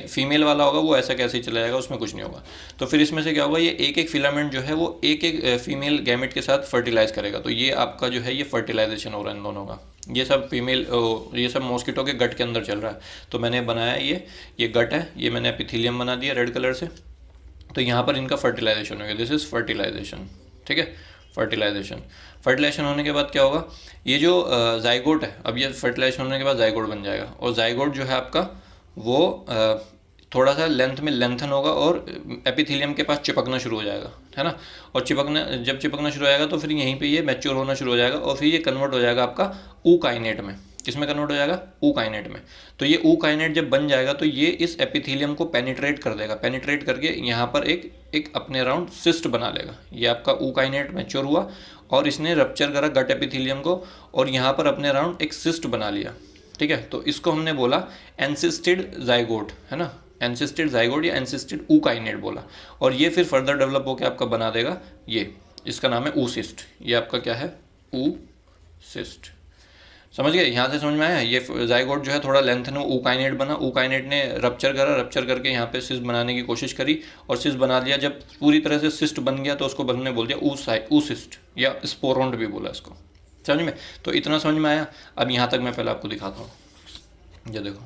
फीमेल वाला होगा वो ऐसा कैसे ही चला जाएगा, उसमें कुछ नहीं होगा। तो फिर इसमें से क्या होगा, ये एक एक फिलामेंट जो है वो एक एक फीमेल गैमेट के साथ फर्टिलाइज करेगा। तो ये आपका जो है ये फर्टिलाइजेशन हो रहा है इन दोनों का। ये सब फीमेल, ये सब मॉस्किटो के गट के अंदर चल रहा है। तो मैंने बनाया ये गट है, ये मैंने एपिथेलियम बना दिया रेड कलर से। तो यहाँ पर इनका फर्टिलाइजेशन हो गया, दिस इज़ फर्टिलाइजेशन। ठीक है। फर्टिलाइजेशन होने के बाद क्या होगा, ये जो जाइगोट है, अब ये फर्टिलाइजेशन होने के बाद जाइगोट बन जाएगा, और जाइगोट जो है आपका वो थोड़ा सा लेंथ में लेंथन होगा और एपिथेलियम के पास चिपकना शुरू हो जाएगा, है ना। और जब चिपकना शुरू हो जाएगा तो फिर यहीं पे ये मैच्योर होना शुरू हो जाएगा, और फिर ये कन्वर्ट हो जाएगा आपका ऊकाइनेट में। किसमें कन्वर्ट हो जाएगा, ऊकाइनेट में। तो ये ऊकाइनेट जब बन जाएगा तो ये इस एपिथेलियम को पेनिट्रेट कर देगा, पेनिट्रेट करके यहाँ पर एक अपने अराउंड सिस्ट बना लेगा। ये आपका ऊकाइनेट मैच्योर हुआ और इसने रप्चर करा गट एपिथेलियम को, और यहाँ पर अपने अराउंड एक सिस्ट बना लिया। ठीक है। तो इसको हमने बोला एंसिस्टेड जाइगोट, है ना, एंसिस्टेड जाइगोट या एंसिस्टेड ऊकाइनेट बोला। और ये फिर फर्दर डेवलप होकर आपका बना देगा ये, इसका नाम है ऊसिस्ट। ये आपका क्या है, ऊसिस्ट। समझ गए, यहाँ से समझ में आया। ये जाइगोट जो है थोड़ा लेंथ में ऊकाइनेट बना, ऊकाइनेट ने रप्चर करा, रप्चर करके यहाँ पे सिस्ट बनाने की कोशिश करी और सिस्ट बना दिया। जब पूरी तरह से सिस्ट बन गया तो उसको बनने बोल दिया ऊसिस्ट या स्पोरोन्ड भी बोला इसको। समझ में, तो इतना समझ में आया। अब यहाँ तक मैं पहले आपको दिखाता हूँ, ये देखो,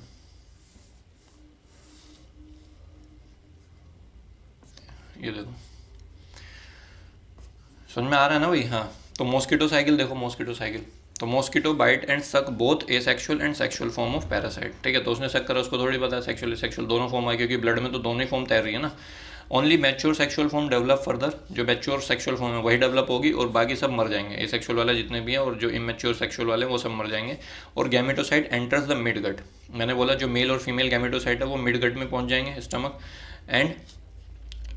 ये देखो, समझ में आ रहा है ना भाई। हाँ, तो मॉस्किटो साइकिल देखो, मॉस्किटो साइकिल, तो मॉस्किटो बाइट एंड सक both asexual and sexual form of parasite. ठीक है। तो उसने सक करा, उसको थोड़ी पता है सेक्सुअल दोनों फॉर्म आए, क्योंकि ब्लड में तो दोनों ही फॉर्म तैर रही है ना। Only mature sexual form develop further, जो मैच्योर सेक्सुअल फॉर्म है वही डेवलप होगी, और बाकी सब मर जाएंगे, एसेक्सुअल वाले जितने भी हैं, और जो इमेच्योर सेक्सुअल वाले हैं वो सब मर जाएंगे। और gametocyte enters the mid gut, मैंने बोला जो मेल और फीमेल गैमेटोसाइट है वो मिड गट में पहुंच जाएंगे, स्टमक। एंड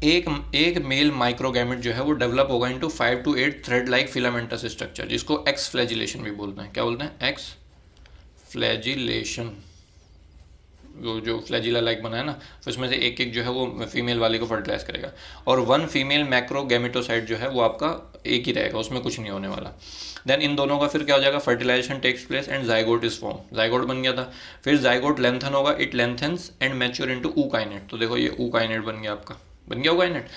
एक मेल माइक्रोगैमेट जो है वो डेवलप होगा into 5 to 8 thread like filamentous structure, जिसको एक्स फ्लैजिलेशन भी बोलते हैं। क्या बोलते हैं, एक्स फ्लैजिलेशन। जो फ्लैजिला लाइक बना है ना, फिर उसमें से एक एक जो है वो फीमेल वाले को फर्टिलाइज करेगा। और वन फीमेल मैक्रोगैमेटोसाइट जो है वो आपका एक ही रहेगा, उसमें कुछ नहीं होने वाला। देन इन दोनों का फिर क्या हो जाएगा, fertilization takes place and zygote is form, zygote बन गया था। फिर जाइगोट लेंथन होगा, it lengthens and mature into ookinete. तो देखो ये ऊकाइनेट बन गया आपका, बन गया ऊकाइनेट।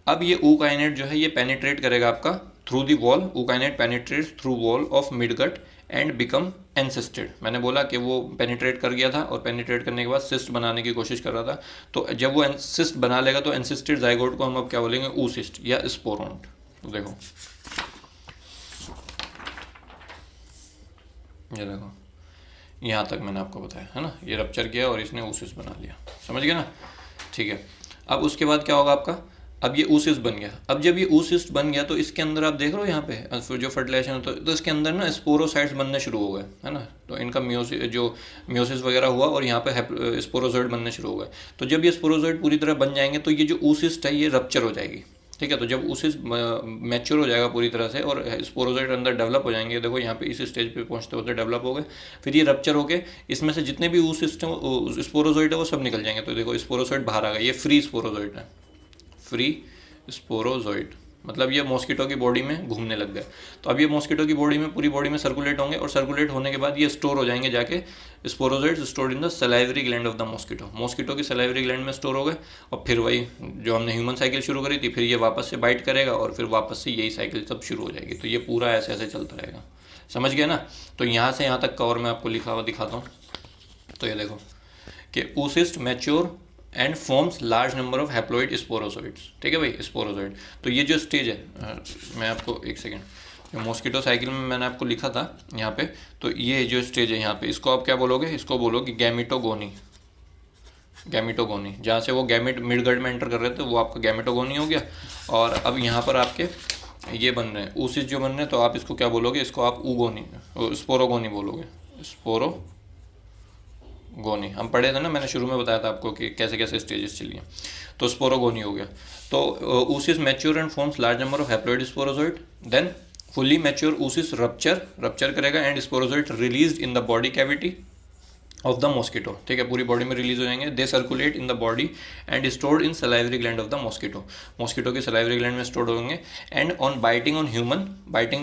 अब ये ऊकाइनेट जो है ये पेनिट्रेट करेगा आपका through the wall, ookinete penetrates through wall of midgut and become encysted. मैंने बोला कि वो पेनिट्रेट कर गया था और पेनिट्रेट करने के बाद सिस्ट बनाने की कोशिश कर रहा था। तो जब वो सिस्ट बना लेगा तो एनसिस्टेड जाइगोट को हम अब क्या बोलेंगे, oocyst या स्पोरोन्ट। तो देखो ये देखो, यहाँ तक मैंने आपको बताया है ना, ये रप्चर किया और इसने oocyst बना लिया, समझ गए ना। ठीक है, अब उसके बाद क्या होगा आपका, अब ये oocyst बन गया। अब जब ये oocyst बन गया तो इसके अंदर आप देख रहे हो यहाँ पे जो फर्टिलाइजेशन होता है तो इसके अंदर ना स्पोरोसाइट्स बनने शुरू हो गए, है ना। तो इनका म्योसिस वगैरह हुआ और यहाँ पे स्पोरोजोइड बनने शुरू हो गए। तो जब ये स्पोरोजोइड पूरी तरह बन जाएंगे तो ये जो oocyst है ये रप्चर हो जाएगी। ठीक है, तो जब oocyst मैच्योर हो जाएगा पूरी तरह से और स्पोरोजोइड अंदर डेवलप हो जाएंगे, देखो यहाँ पे इस स्टेज पे पहुँचते होते डेवलप हो गए, फिर ये रप्चर होके इसमें से जितने भी oocyst हैं स्पोरोजोइड है वो सब निकल जाएंगे। तो देखो स्पोरोजोइड बाहर आ गया, ये फ्री स्पोरोजोइड है, फ्री स्पोरोजोइड, मतलब ये मॉस्किटो की बॉडी में घूमने लग गए। तो अब ये मॉस्किटो की बॉडी में, पूरी बॉडी में सर्कुलेट होंगे और सर्कुलेट होने के बाद ये स्टोर हो जाएंगे जाके, sporozoites stored in the salivary gland of the mosquito, mosquito की सलाइवरी ग्लैंड में स्टोर हो गए। और फिर वही जो हमने ह्यूमन साइकिल शुरू करी थी, फिर ये वापस से बाइट करेगा और फिर वापस से यही साइकिल सब शुरू हो जाएगी। तो ये पूरा ऐसे ऐसे चलता रहेगा, समझ गया ना। तो यहाँ से यहाँ तक का और मैं आपको लिखा हुआ दिखाता हूँ। तो ये देखो कि oocyst mature and forms large number of haploid sporozoites. ठीक है भाई, स्पोरोजोइड। तो ये जो स्टेज है, मैं आपको एक सेकेंड, मॉस्किटो साइकिल में मैंने आपको लिखा था यहाँ पे, तो ये जो स्टेज है यहाँ पे, इसको आप क्या बोलोगे, इसको बोलोगे गैमिटोगोनी। गैमिटोगोनी, जहाँ से वो गैमिट मिडगर्ड में एंटर कर रहे थे वो आपका गैमिटोगोनी हो गया। और अब यहाँ पर आपके ये बन रहे हैं oocyst जो बन रहे हैं, तो आप इसको क्या बोलोगे, इसको आप ऊगोनी, स्पोरोगोनी बोलोगे, स्पोरो गोनी। हम पढ़े थे ना, मैंने शुरू में बताया था आपको कि कैसे कैसे स्टेजेस चली हैं। तो स्पोरोगोनी हो गया। तो oocyst mature and forms large number of haploid sporozoite, then fully mature oocyst rupture करेगा and sporozoite released in the body cavity of the mosquito. ठीक है, पूरी बॉडी में रिलीज हो जाएंगे। They circulate in the body and stored in salivary gland of the mosquito, mosquito की salivary gland में stored होंगे। And on biting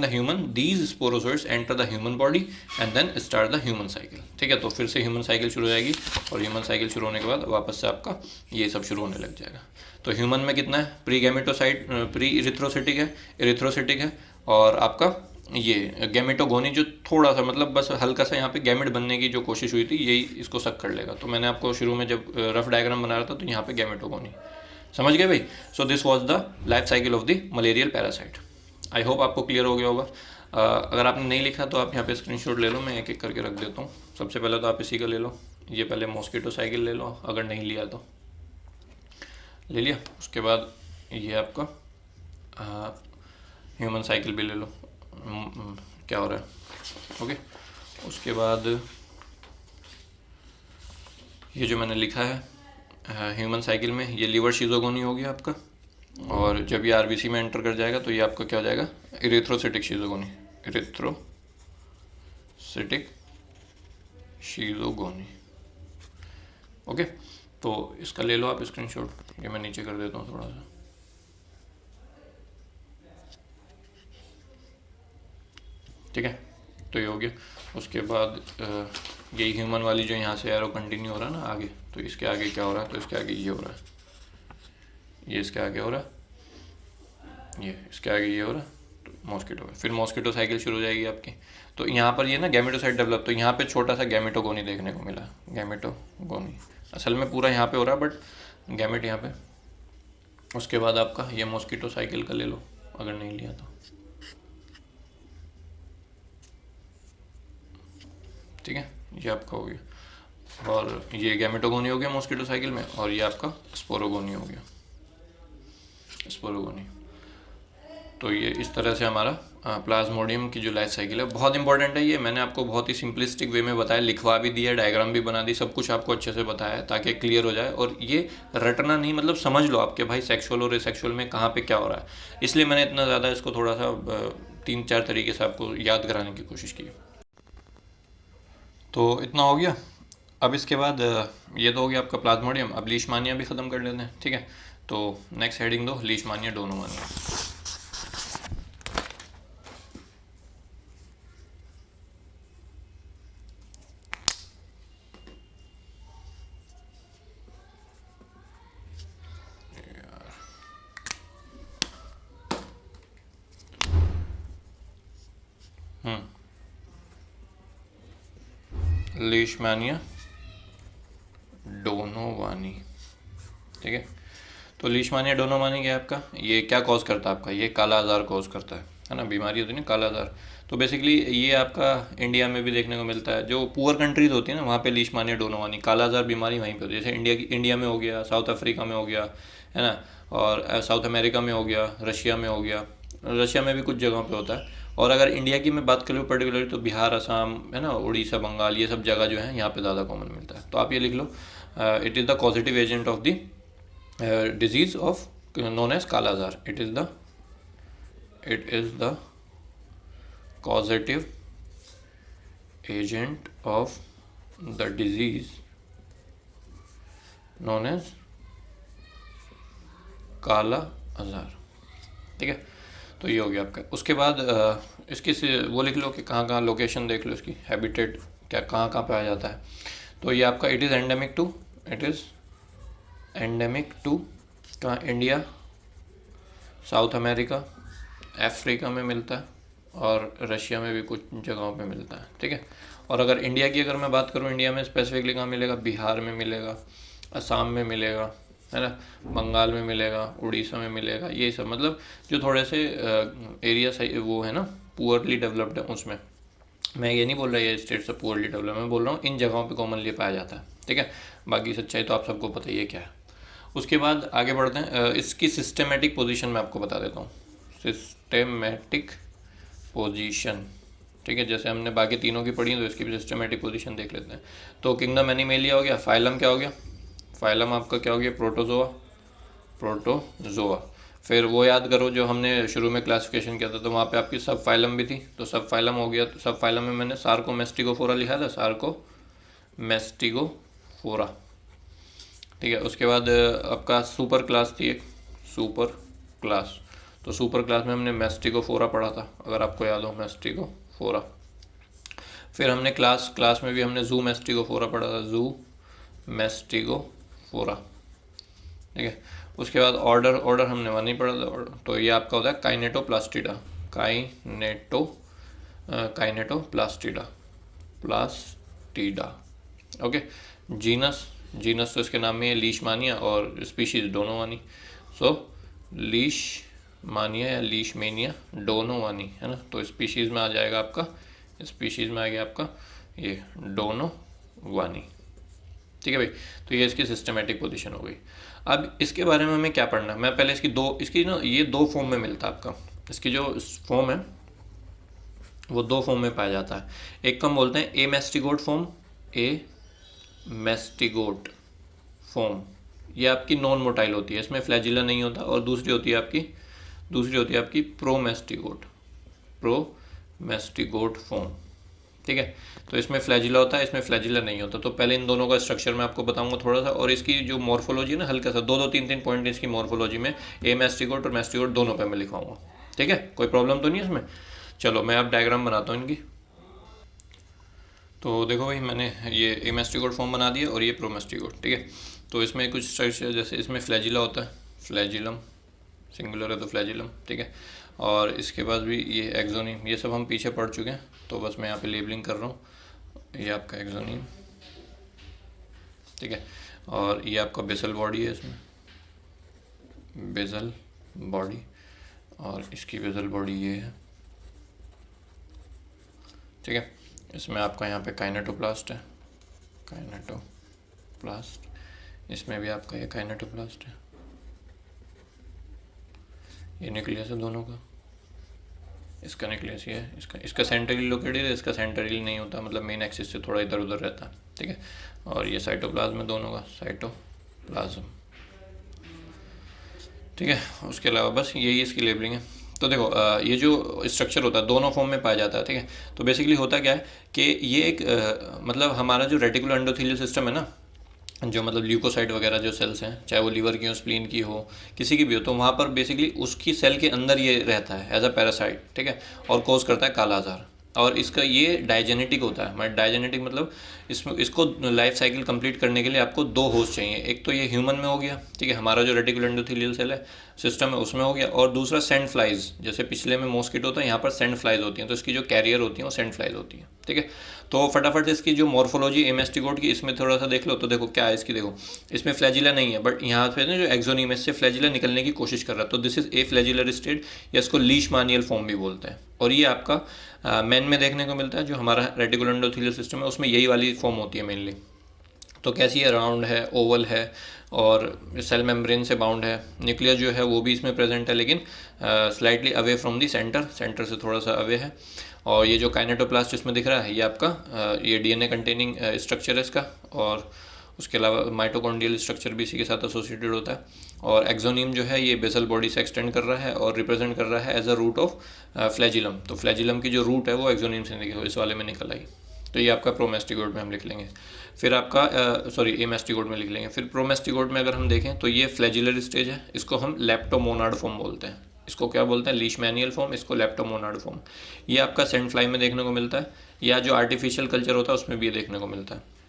the human these sporozoites enter the human body and then start the human cycle. ठीक है, तो फिर से human cycle शुरू हो जाएगी और ह्यूमन साइकिल शुरू होने के बाद वापस से आपका ये सब शुरू होने लग जाएगा। तो ह्यूमन में कितना है, प्री गैमेटोसाइट, प्री इरिथ्रोसिटिक है और आपका ये गैमेटोगोनी जो थोड़ा सा, मतलब बस हल्का सा यहाँ पे गैमेट बनने की जो कोशिश हुई थी, यही इसको सक कर लेगा। तो मैंने आपको शुरू में जब रफ डायग्राम बना रहा था तो यहाँ पे गैमेटोगोनी, समझ गए भाई। So this was the life cycle of the malarial parasite. I hope आपको क्लियर हो गया होगा। अगर आपने नहीं लिखा तो आप यहाँ पे स्क्रीनशॉट ले लो, मैं एक एक करके रख देता हूँ। सबसे पहले तो आप इसी का ले लो, ये पहले मॉस्किटो साइकिल ले लो, अगर नहीं लिया तो ले लिया। उसके बाद ये आपका ह्यूमन साइकिल भी ले लो, क्या हो रहा है, ओके। उसके बाद ये जो मैंने लिखा है ह्यूमन साइकिल में, ये लीवर शिजोगोनी हो गया आपका। और जब ये आरबीसी में एंटर कर जाएगा तो ये आपका क्या हो जाएगा, इरिथ्रोसिटिक शिजोगोनी, इरिथ्रोसिटिक शिजोगोनी, ओके। तो इसका ले लो आप स्क्रीनशॉट, ये मैं नीचे कर देता हूँ थोड़ा सा। ठीक है, तो ये हो गया। उसके बाद यही ह्यूमन वाली जो यहाँ से एरो कंटिन्यू हो रहा है ना आगे, तो इसके आगे क्या हो रहा है, तो इसके आगे ये हो रहा है, ये इसके आगे हो रहा है, ये इसके आगे ये हो रहा है, तो मॉस्किटो है। फिर मॉस्किटो साइकिल शुरू हो जाएगी आपकी। तो यहाँ पर ये ना गैमेटोसाइट डेवलप, तो यहाँ पे छोटा सा गैमेटोगोनी देखने को मिला, गैमेटोगोनी असल में पूरा यहाँ पे हो रहा है बट गैमेट यहाँ पे। उसके बाद आपका ये मॉस्किटो साइकिल का ले लो अगर नहीं लिया तो, ठीक है, ये आपका हो गया। और ये गैमेटोगोनी हो गया मॉस्किटो साइकिल में, और ये आपका स्पोरोगोनी हो गया, स्पोरोगोनी। तो ये इस तरह से हमारा प्लाज्मोडियम की जो लाइफ साइकिल है बहुत इंपॉर्टेंट है। ये मैंने आपको बहुत ही सिंपलिस्टिक वे में बताया, लिखवा भी दिया, डायग्राम भी बना दी, सब कुछ आपको अच्छे से बताया है ताकि क्लियर हो जाए। और ये रटना नहीं, मतलब समझ लो आपके भाई सेक्सुअल और एसेक्सुअल में कहाँ पे क्या हो रहा है, इसलिए मैंने इतना ज़्यादा इसको थोड़ा सा 3-4 तरीके से आपको याद कराने की कोशिश की। तो इतना हो गया। अब इसके बाद ये तो हो गया आपका प्लाज्मोडियम। अब लीशमानिया भी ख़त्म कर लेते हैं, ठीक है। तो नेक्स्ट हेडिंग दो, लीशमानिया डोनोमानिया। लीशमानिया डोनोवानी। ठीक है, तो लीशमानिया डोनोवानी क्या है आपका, ये क्या कॉज करता है आपका, ये काला आजार कॉज करता है ना, बीमारी होती है ना काला आजार। तो बेसिकली ये आपका इंडिया में भी देखने को मिलता है, जो पुअर कंट्रीज होती है ना वहाँ पे लीशमानिया डोनोवानी काला आजार बीमारी वहीं पे होती है। जैसे इंडिया में हो गया, साउथ अफ्रीका में हो गया, है ना, और साउथ अमेरिका में हो गया, रशिया में हो गया, रशिया में भी कुछ जगहों पे होता है। और अगर इंडिया की मैं बात करूँ पर्टिकुलरली तो बिहार, असम, है ना, उड़ीसा, बंगाल, ये सब जगह जो है यहाँ पे ज़्यादा कॉमन मिलता है। तो आप ये लिख लो, it is the positive agent of the disease of known as kala azar. It is the causative agent of the disease known as काला आजार। ठीक है, तो ये हो गया आपका। उसके बाद इसकी वो लिख लो कि कहाँ कहाँ लोकेशन देख लो, इसकी हैबिटेट क्या कहाँ कहाँ पे आ जाता है। तो ये आपका इट इज़ एंडेमिक टू कहाँ, इंडिया, साउथ अमेरिका, अफ्रीका में मिलता है, और रशिया में भी कुछ जगहों पे मिलता है। ठीक है, और अगर इंडिया की अगर मैं बात करूँ, इंडिया में स्पेसिफिकली कहाँ मिलेगा, बिहार में मिलेगा, असम में मिलेगा, है ना, बंगाल में मिलेगा, उड़ीसा में मिलेगा, ये सब मतलब जो थोड़े से एरिया सही वो है ना पुअरली डेवलप्ड है उसमें। मैं ये नहीं बोल रहा ये स्टेट से पुअरली डेवलप, मैं बोल रहा हूँ इन जगहों पे कॉमनली पाया जाता है। ठीक है, बाकी सच्चाई तो आप सबको पता ही है क्या है। उसके बाद आगे बढ़ते हैं, इसकी सिस्टेमेटिक पोजीशन मैं आपको बता देता हूँ, सिस्टेमेटिक पोजीशन। ठीक है, जैसे हमने बाकी तीनों की पढ़ी तो इसकी भी सिस्टेमेटिक पोजीशन देख लेते हैं। तो किंगडम एनिमेलिया हो गया, फाइलम क्या हो गया, फाइलम आपका क्या हो गया, प्रोटोजोआ। फिर वो याद करो जो हमने शुरू में क्लासिफिकेशन किया था, तो वहाँ पे आपकी सब फाइलम भी थी, तो सब फाइलम हो गया। तो सब फाइलम में मैंने सार्कोमेस्टिकोफोरा लिखा था, सार्कोमेस्टिकोफोरा। ठीक है, उसके बाद आपका सुपर क्लास थी एक, सुपर क्लास। तो सुपर क्लास में हमने मेस्टिकोफोरा पढ़ा था, अगर आपको याद हो, मेस्टिकोफोरा। फिर हमने क्लास में भी हमने जू मेस्टिकोफोरा पढ़ा था, जू मेस्टिकोफोरा। ठीक है, उसके बाद ऑर्डर हमने वहाँ नहीं पढ़ा था, तो ये आपका होता है काइनेटोप्लास्टिडा, प्लास्टिडा। ओके, जीनस तो इसके नाम में है लीशमानिया, और स्पीशीज डोनोवानी। सो लीशमानिया या लीशमेनिया डोनोवानी, है ना, तो स्पीशीज में आ जाएगा आपका, स्पीशीज में आ गया आपका ये डोनोवानी। ठीक है भाई, तो ये इसकी सिस्टमेटिक पोजीशन हो गई। अब इसके बारे में हमें क्या पढ़ना है, मैं पहले इसकी ना ये दो फॉर्म में मिलता है आपका, इसकी जो फॉर्म है वो दो फॉर्म में पाया जाता है। एक को हम बोलते हैं ए मेस्टिगोट फॉर्म, ये आपकी नॉन मोटाइल होती है, इसमें फ्लैजिला नहीं होता। और दूसरी होती है आपकी प्रोमेस्टिगोट फॉर्म। ठीक है, तो इसमें फ्लैजिला होता है, इसमें फ्लैजिला नहीं होता। तो पहले इन दोनों का स्ट्रक्चर मैं आपको बताऊंगा थोड़ा सा, और इसकी जो मॉर्फोलॉजी है ना, हल्का सा दो तीन पॉइंट इसकी मॉर्फोलॉजी में ए मेस्टिगोट और मेस्टिगोट दोनों पे मैं लिखवाऊंगा। ठीक है, कोई प्रॉब्लम तो नहीं है इसमें। चलो मैं अब डायग्राम बनाता हूँ इनकी। तो देखो भाई, मैंने ये एमेस्टिगोट फॉर्म बना दिया और ये प्रोमेस्टिगोट। ठीक है, तो इसमें कुछ स्ट्रक्चर, जैसे इसमें फ्लैजिला होता है, फ्लैजिलम सिंगुलर है तो फ्लैजिलम। ठीक है, और इसके बाद भी ये एक्सोनिम, ये सब हम पीछे पढ़ चुके हैं, तो बस मैं यहाँ पे लेबलिंग कर रहा हूँ। ये आपका एक्सोनिम, ठीक है, और ये आपका बेसल बॉडी है, इसमें बेसल बॉडी, और इसकी बेसल बॉडी ये है। ठीक है, इसमें आपका यहाँ पे काइनेटोप्लास्ट है, इसमें भी आपका ये काइनेटोप्लास्ट है। ये न्यूक्लियस है दोनों का, इसका न्यूक्लियस ये है, इसका सेंट्रली लोकेटेड है, इसका सेंट्रली नहीं होता, मतलब मेन एक्सिस से थोड़ा इधर उधर रहता है। ठीक है, और ये साइटोप्लाज्म है दोनों का, साइटोप्लाज्म। ठीक है, उसके अलावा बस यही इसकी लेबलिंग है। तो देखो ये जो स्ट्रक्चर होता है दोनों फॉर्म में पाया जाता है। ठीक है, तो बेसिकली होता क्या है कि ये एक मतलब हमारा जो रेटिकुलर एंडोथेलियल सिस्टम है ना, जो मतलब ल्यूकोसाइट वगैरह जो सेल्स हैं, चाहे वो लीवर की हो, स्प्लीन की हो, किसी की भी हो, तो वहाँ पर बेसिकली उसकी सेल के अंदर ये रहता है एज अ पैरासाइट। ठीक है, और कोज करता है काला आजार। और इसका ये डायजेनेटिक होता है, मतलब डायजेनेटिक मतलब इसको लाइफ साइकिल कंप्लीट करने के लिए आपको दो होस्ट चाहिए। एक तो ये ह्यूमन में हो गया, ठीक है, हमारा जो रेटिकुलर एंडोथेलियल सेल है सिस्टम है उसमें हो गया, और दूसरा सेंड फ्लाइज, जैसे पिछले में मॉस्किटो था, यहाँ पर सेंड फ्लाइज होती हैं, तो इसकी जो कैरियर होती हैं वो सेंड फ्लाइज होती हैं। ठीक है। तो फटाफट इसकी जो मॉर्फोलॉजी एमेस्टिगोट की इसमें थोड़ा सा देख लो, तो देखो क्या है इसकी, देखो इसमें फ्लैजिला नहीं है, बट यहाँ पे ना जो एक्सोनीम से फ्लैजिला निकलने की कोशिश कर रहा है, तो this is a flagellar state, या इसको लीशमानियल फॉर्म भी बोलते हैं। और ये आपका मैन में देखने को मिलता है, जो हमारा रेटिकुलर एंडोथेलियल सिस्टम है उसमें यही वाली फॉर्म होती है मेनली। तो कैसी है, राउंड है, ओवल है, और सेल मेम्ब्रेन से बाउंड है। न्यूक्लियस जो है वो भी इसमें प्रेजेंट है, लेकिन slightly away from the centre, centre से थोड़ा सा अवे है। और ये जो काइनेटोप्लास्ट इसमें दिख रहा है, ये आपका ये डीएनए कंटेनिंग स्ट्रक्चर है इसका, और उसके अलावा माइटोकॉन्ड्रियल स्ट्रक्चर भी इसी के साथ एसोसिएटेड होता है। और एक्सोनीम जो है ये बेसल बॉडी से एक्सटेंड कर रहा है और रिप्रेजेंट कर रहा है as a root of flagellum. तो फ्लैजिलम की जो रूट है वो एक्सोनीम से निकली, इस वाले में निकल आई। तो ये आपका प्रोमेस्टिगोड में हम लिख लेंगे। फिर आपका सॉरी एमेस्टिगोड में लिख लेंगे। फिर प्रोमेस्टिगोड में अगर हम देखें तो ये फ्लैजिलर स्टेज है, इसको हम लेप्टोमोनाड फॉर्म बोलते हैं। इसको क्या बोलते हैं, लीशमैनियल फॉर्म, इसको लेप्टोमोनाड फॉर्म। ये आपका सेंड फ्लाई में देखने को मिलता है, या जो आर्टिफिशियल कल्चर होता है उसमें भी ये देखने को मिलता है।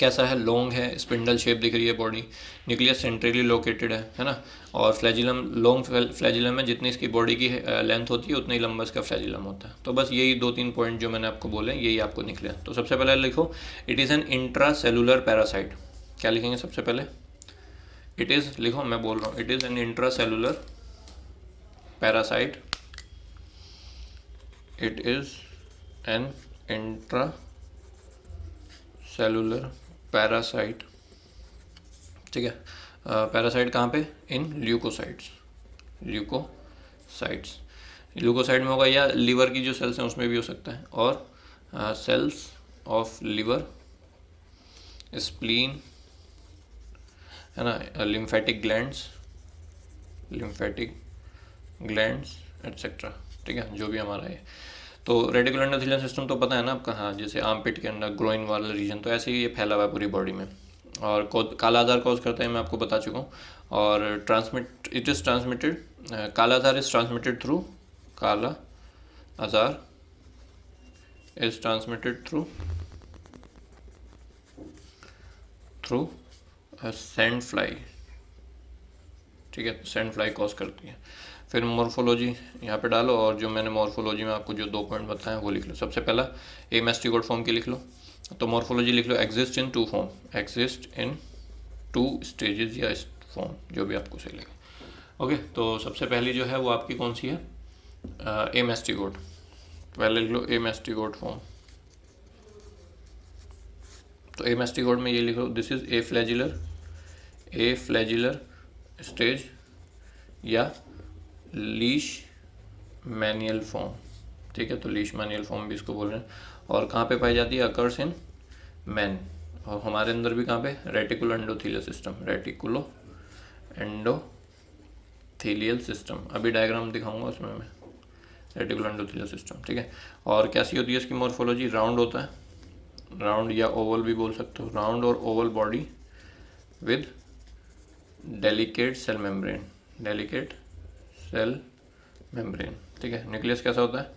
कैसा है, लॉन्ग है, स्पिंडल शेप दिख रही है बॉडी, न्यूक्लियस सेंट्रली लोकेटेड है ना। और फ्लैजिलम लॉन्ग फ्लैजिलम है, जितनी इसकी बॉडी की लेंथ होती है उतना ही लंबा इसका फ्लैजिलम होता है। तो बस यही 2-3 पॉइंट जो मैंने आपको बोले यही आपको निकले। तो सबसे पहले लिखो, it is an intra cellular parasite. क्या लिखेंगे सबसे पहले, इट इज़ लिखो, मैं बोल रहा हूँ, it is an intra cellular parasite, it is an intra cellular parasite. ठीक है, पैरासाइट कहाँ पे, इन ल्यूकोसाइट्स, ल्यूकोसाइट्स। ल्यूकोसाइट में होगा, या लीवर की जो सेल्स हैं उसमें भी हो सकता है, और सेल्स ऑफ लीवर, स्प्लीन, है ना, lymphatic glands, lymphatic glands etcetera. ठीक है, जो भी हमारा है। तो रेटिकुलर एंडोथेलियल सिस्टम तो पता है ना आपका, हाँ, जैसे आर्मपिट के अंदर ग्रोइन वाला रीजन, तो ऐसे ही ये फैला हुआ है पूरी बॉडी में। और काला आजार कॉज करता है, मैं आपको बता चुका हूँ। और इट इज़ ट्रांसमिटेड, काला आजार इज ट्रांसमिटेड थ्रू, काला आजार is transmitted through sand fly. ठीक है, सैंड फ्लाई कॉज करती है। फिर मॉर्फोलॉजी यहाँ पे डालो, और जो मैंने मॉर्फोलॉजी में आपको जो 2 पॉइंट बताए वो लिख लो। सबसे पहला एमेस्टिगोट फॉर्म की लिख लो। तो मॉर्फोलॉजी लिख लो, exist in 2 form, exist in 2 stages या फॉर्म, जो भी आपको सही लगे। ओके, तो सबसे पहली जो है वो आपकी कौन सी है, एमेस्टिगोट। पहले लिख लो एमेस्टिगोट फॉर्म। तो एमेस्टिगोट में ये लिख लो, this is a flagellar stage या लीश मैनियल फॉर्म। ठीक है, तो लीश मैनियल फॉर्म भी इसको बोल रहे हैं। और कहाँ पे पाई जाती है, अकर्स इन मैन। और हमारे अंदर भी कहाँ पे, reticulo endothelial system, reticulo endothelial system. अभी डायग्राम दिखाऊंगा उसमें मैं, रेटिकुलो एंडोथेलियल सिस्टम। ठीक है, और कैसी होती है इसकी मॉर्फोलॉजी, राउंड होता है, राउंड या ओवल भी बोल सकते हो, राउंड और oval body with delicate cell membrane, delicate cell membrane. ठीक है, न्यूक्लियस कैसा होता है,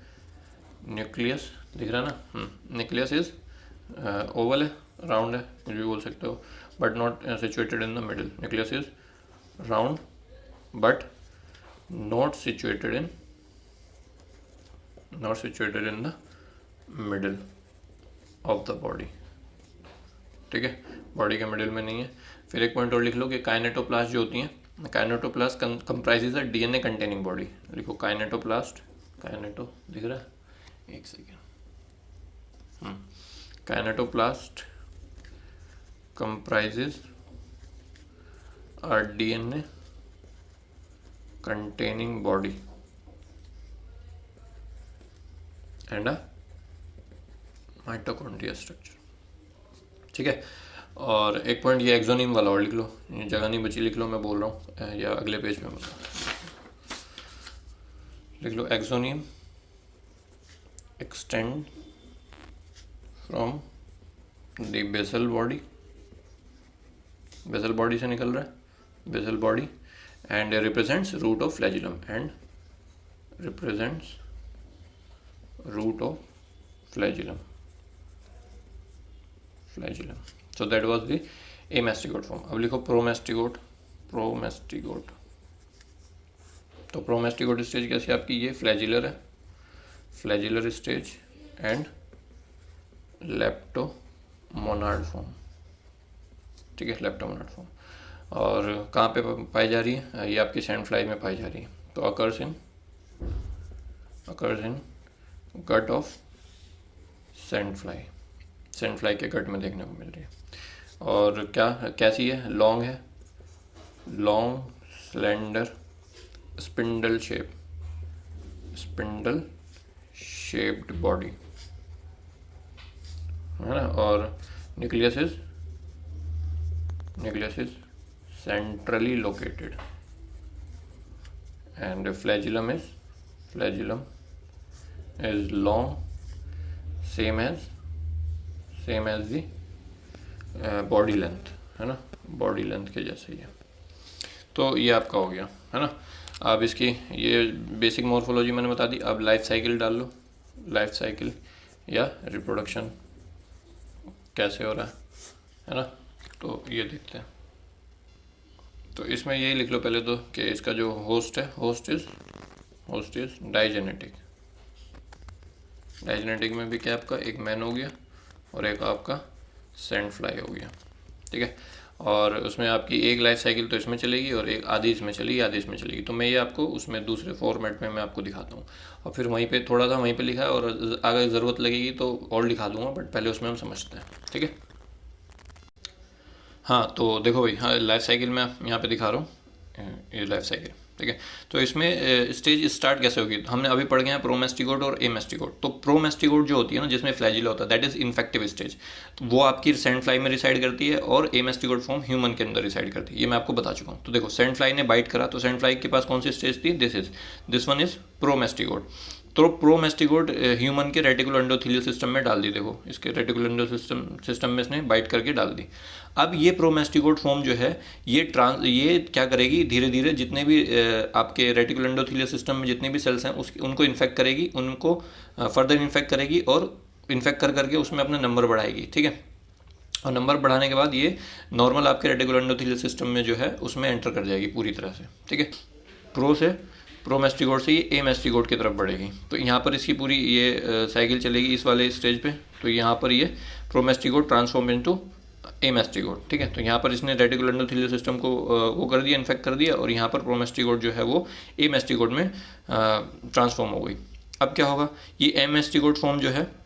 न्यूक्लियस दिख रहा है ना, न्यूक्लियस इज ओवल है, राउंड है, कुछ भी बोल सकते हो, but not situated in the middle. Nucleus is round but not situated in the middle of the body. ठीक है, बॉडी के मिडिल में नहीं है। फिर एक पॉइंट और लिख लो कि काइनेटोप्लास्ट जो होती हैं, kinetoplast comprises a DNA containing body. लिखो काइनेटोप्लास्ट, काइनेटो दिख रहा है, एक second, kinetoplast comprises a DNA containing body and a mitochondria structure. ठीक है, और एक पॉइंट ये एक्सोनिम वाला और लिख लो, ये जगह नहीं बची, लिख लो, मैं बोल रहा हूँ, या अगले पेज में बता, लिख लो axoneme extend from the basal body, basal body से निकल रहा है, basal body, and represents root of flagellum, and represents root of flagellum, flagellum. So that was the amastigode form. अब लिखो प्रोमेस्टिगोट, प्रोमेस्टिगोट। तो प्रोमेस्टिगोट स्टेज कैसी आपकी, ये फ्लैजिलर है, फ्लैजिलर स्टेज, एंड लेप्टोमोनाड फॉर्म, ठीक है, लेप्टोमोनाड फॉर्म। और कहाँ पे पाई जा रही है? ये आपकी सैंड फ्लाई में पाई जा रही है। तो occurs in gut of sand fly, sand fly के गट में देखने को मिल रही है। और क्या कैसी है? लॉन्ग है, long slender spindle shaped body, है ना। और nucleus is centrally located and flagellum is long, same as the body length, है ना, बॉडी लेंथ के जैसे ही है। तो ये आपका हो गया, है ना। अब इसकी ये बेसिक मॉर्फोलॉजी मैंने बता दी। अब लाइफ साइकिल डाल लो, लाइफ साइकिल या रिप्रोडक्शन कैसे हो रहा है ना। तो ये देखते हैं। तो इसमें यही लिख लो पहले तो कि इसका जो होस्ट है, होस्ट इज डाइजेनेटिक। डाइजेनेटिक में भी क्या आपका एक मैन हो गया और एक आपका सैंड फ्लाई हो गया, ठीक है। और उसमें आपकी एक लाइफ साइकिल तो इसमें चलेगी और एक आधी इसमें चलेगी, आधी इसमें चलेगी। तो मैं ये आपको उसमें दूसरे फॉर्मेट में मैं आपको दिखाता हूँ। और फिर वहीं पे थोड़ा सा वहीं पे लिखा है और अगर ज़रूरत लगेगी तो और लिखा दूंगा, बट पहले उसमें हम समझते हैं, ठीक है। हाँ तो देखो भाई, हाँ लाइफ साइकिल मैं यहाँ पे दिखा रहा हूँ, ये लाइफ साइकिल, ठीक है। तो इसमें स्टेज स्टार्ट कैसे होगी? तो हमने अभी पढ़ गए हैं प्रोमेस्टिकोट और एमेस्टिकोट। तो प्रोमेस्टिकोट जो होती है ना, जिसमें फ्लैजिला होता है, दैट इज इन्फेक्टिव स्टेज, तो वो आपकी सैंड फ्लाई में रिसाइड करती है। और एमेस्टिकोट फॉर्म ह्यूमन के अंदर रिसाइड करती है, ये मैं आपको बता चुका हूँ। तो देखो सैंड फ्लाई ने बाइट करा, तो सैंड फ्लाई के पास कौन सी स्टेज थी? This one is promastigote. तो प्रोमेस्टिकोट ह्यूमन के रेटिकुलर एंडोथेलियल सिस्टम में डाल दी। देखो इसके रेटिकुलर एंडो सिस्टम में इसने बाइट करके डाल दी। अब ये प्रोमेस्टिकोट फॉर्म जो है ये क्या करेगी, धीरे धीरे जितने भी आपके रेटिकुलर एंडोथेलियल सिस्टम में जितने भी सेल्स हैं उनको इन्फेक्ट करेगी, उनको फर्दर इन्फेक्ट करेगी और इन्फेक्ट कर करके उसमें अपना नंबर बढ़ाएगी, ठीक है। और नंबर बढ़ाने के बाद ये नॉर्मल आपके रेटिकुलर एंडोथेलियल सिस्टम में जो है उसमें एंटर कर जाएगी पूरी तरह से, ठीक है। प्रोमेस्टिकोट से ये एमेस्टिकोट की तरफ बढ़ेगी। तो यहाँ पर इसकी पूरी ये साइकिल चलेगी इस वाले स्टेज पे। तो यहाँ पर ये प्रोमेस्टिकोट ट्रांसफॉर्म इनटू एमेस्टिकोट, ठीक है। तो यहाँ पर इसने रेटिकुलर एंडोथेलियल सिस्टम को वो कर दिया, इन्फेक्ट कर दिया, और यहाँ पर प्रोमेस्टिकोट जो है वो एमेस्टिकोट में ट्रांसफॉर्म हो गई। अब क्या होगा, ये एमेस्टिकोट फॉर्म जो है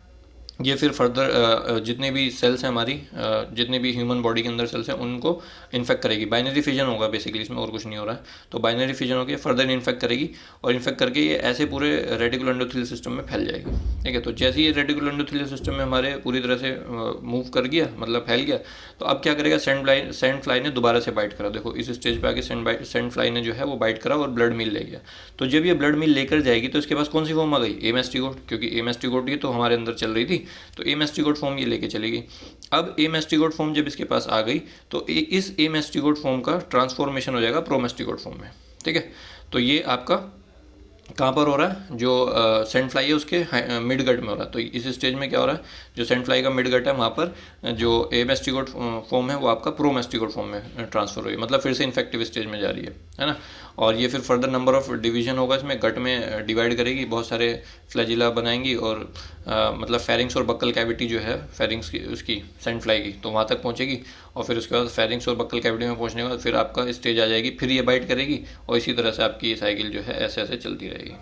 ये फिर फर्दर जितने भी सेल्स हैं हमारी, जितने भी ह्यूमन बॉडी के अंदर सेल्स हैं उनको इन्फेक्ट करेगी। बाइनरी फिजन होगा बेसिकली, इसमें और कुछ नहीं हो रहा है। तो बाइनरी फिजन होकर फर्दर इन्फेक्ट करेगी और इन्फेक्ट करके ये ऐसे पूरे रेटिकुलर एंडोथेलियल सिस्टम में फैल जाएगी, ठीक है। तो जैसे ही ये रेटिकुलर एंडोथेलियल सिस्टम में हमारे पूरी तरह से मूव कर गया, मतलब फैल गया, तो अब क्या करेगा, सैंड फ्लाई ने दोबारा से बाइट करा। देखो इस स्टेज पे आके सैंड फ्लाई ने जो है वो बाइट करा और ब्लड मील ले गया। तो जब ये ब्लड मील लेकर जाएगी तो इसके पास कौन सी फॉर्म आ गई? एमेस्टिकोट, क्योंकि एमेस्टिकोट ही तो हमारे अंदर चल रही थी। तो एमेस्टिकोट फॉर्म ये लेके चलेगी। अब एमेस्टिकोट फॉर्म जब इसके पास आ गई तो इस एमेस्टिकोट फॉर्म का ट्रांसफॉर्मेशन हो जाएगा प्रोमेस्टिकोट फॉर्म में, ठीक है। तो ये आपका कहाँ पर हो रहा है, जो सैंड फ्लाई है उसके मिड गट में हो रहा है। तो इस स्टेज में क्या हो रहा है, जो सैंड फ्लाई का मिड गट है वहाँ पर जो एमेस्टिकोट फॉर्म है वो आपका प्रोमेस्टिकोट फॉर्म में ट्रांसफर हुई, मतलब फिर से इन्फेक्टिव स्टेज में जा रही है ना। और ये फिर फर्दर नंबर ऑफ डिवीजन होगा, इसमें गट में डिवाइड करेगी, बहुत सारे फ्लैजिला बनाएंगी और मतलब फेरिंग्स और बक्कल कैविटी जो है फेरिंग्स की उसकी सैंड फ्लाई की, तो वहाँ तक पहुँचेगी। और फिर उसके बाद फेरिंग्स और बक्कल कैविटी में पहुँचने के बाद फिर आपका स्टेज आ जाएगी, फिर ये बाइट करेगी और इसी तरह से आपकी ये साइकिल जो है ऐसे ऐसे चलती रहेगी।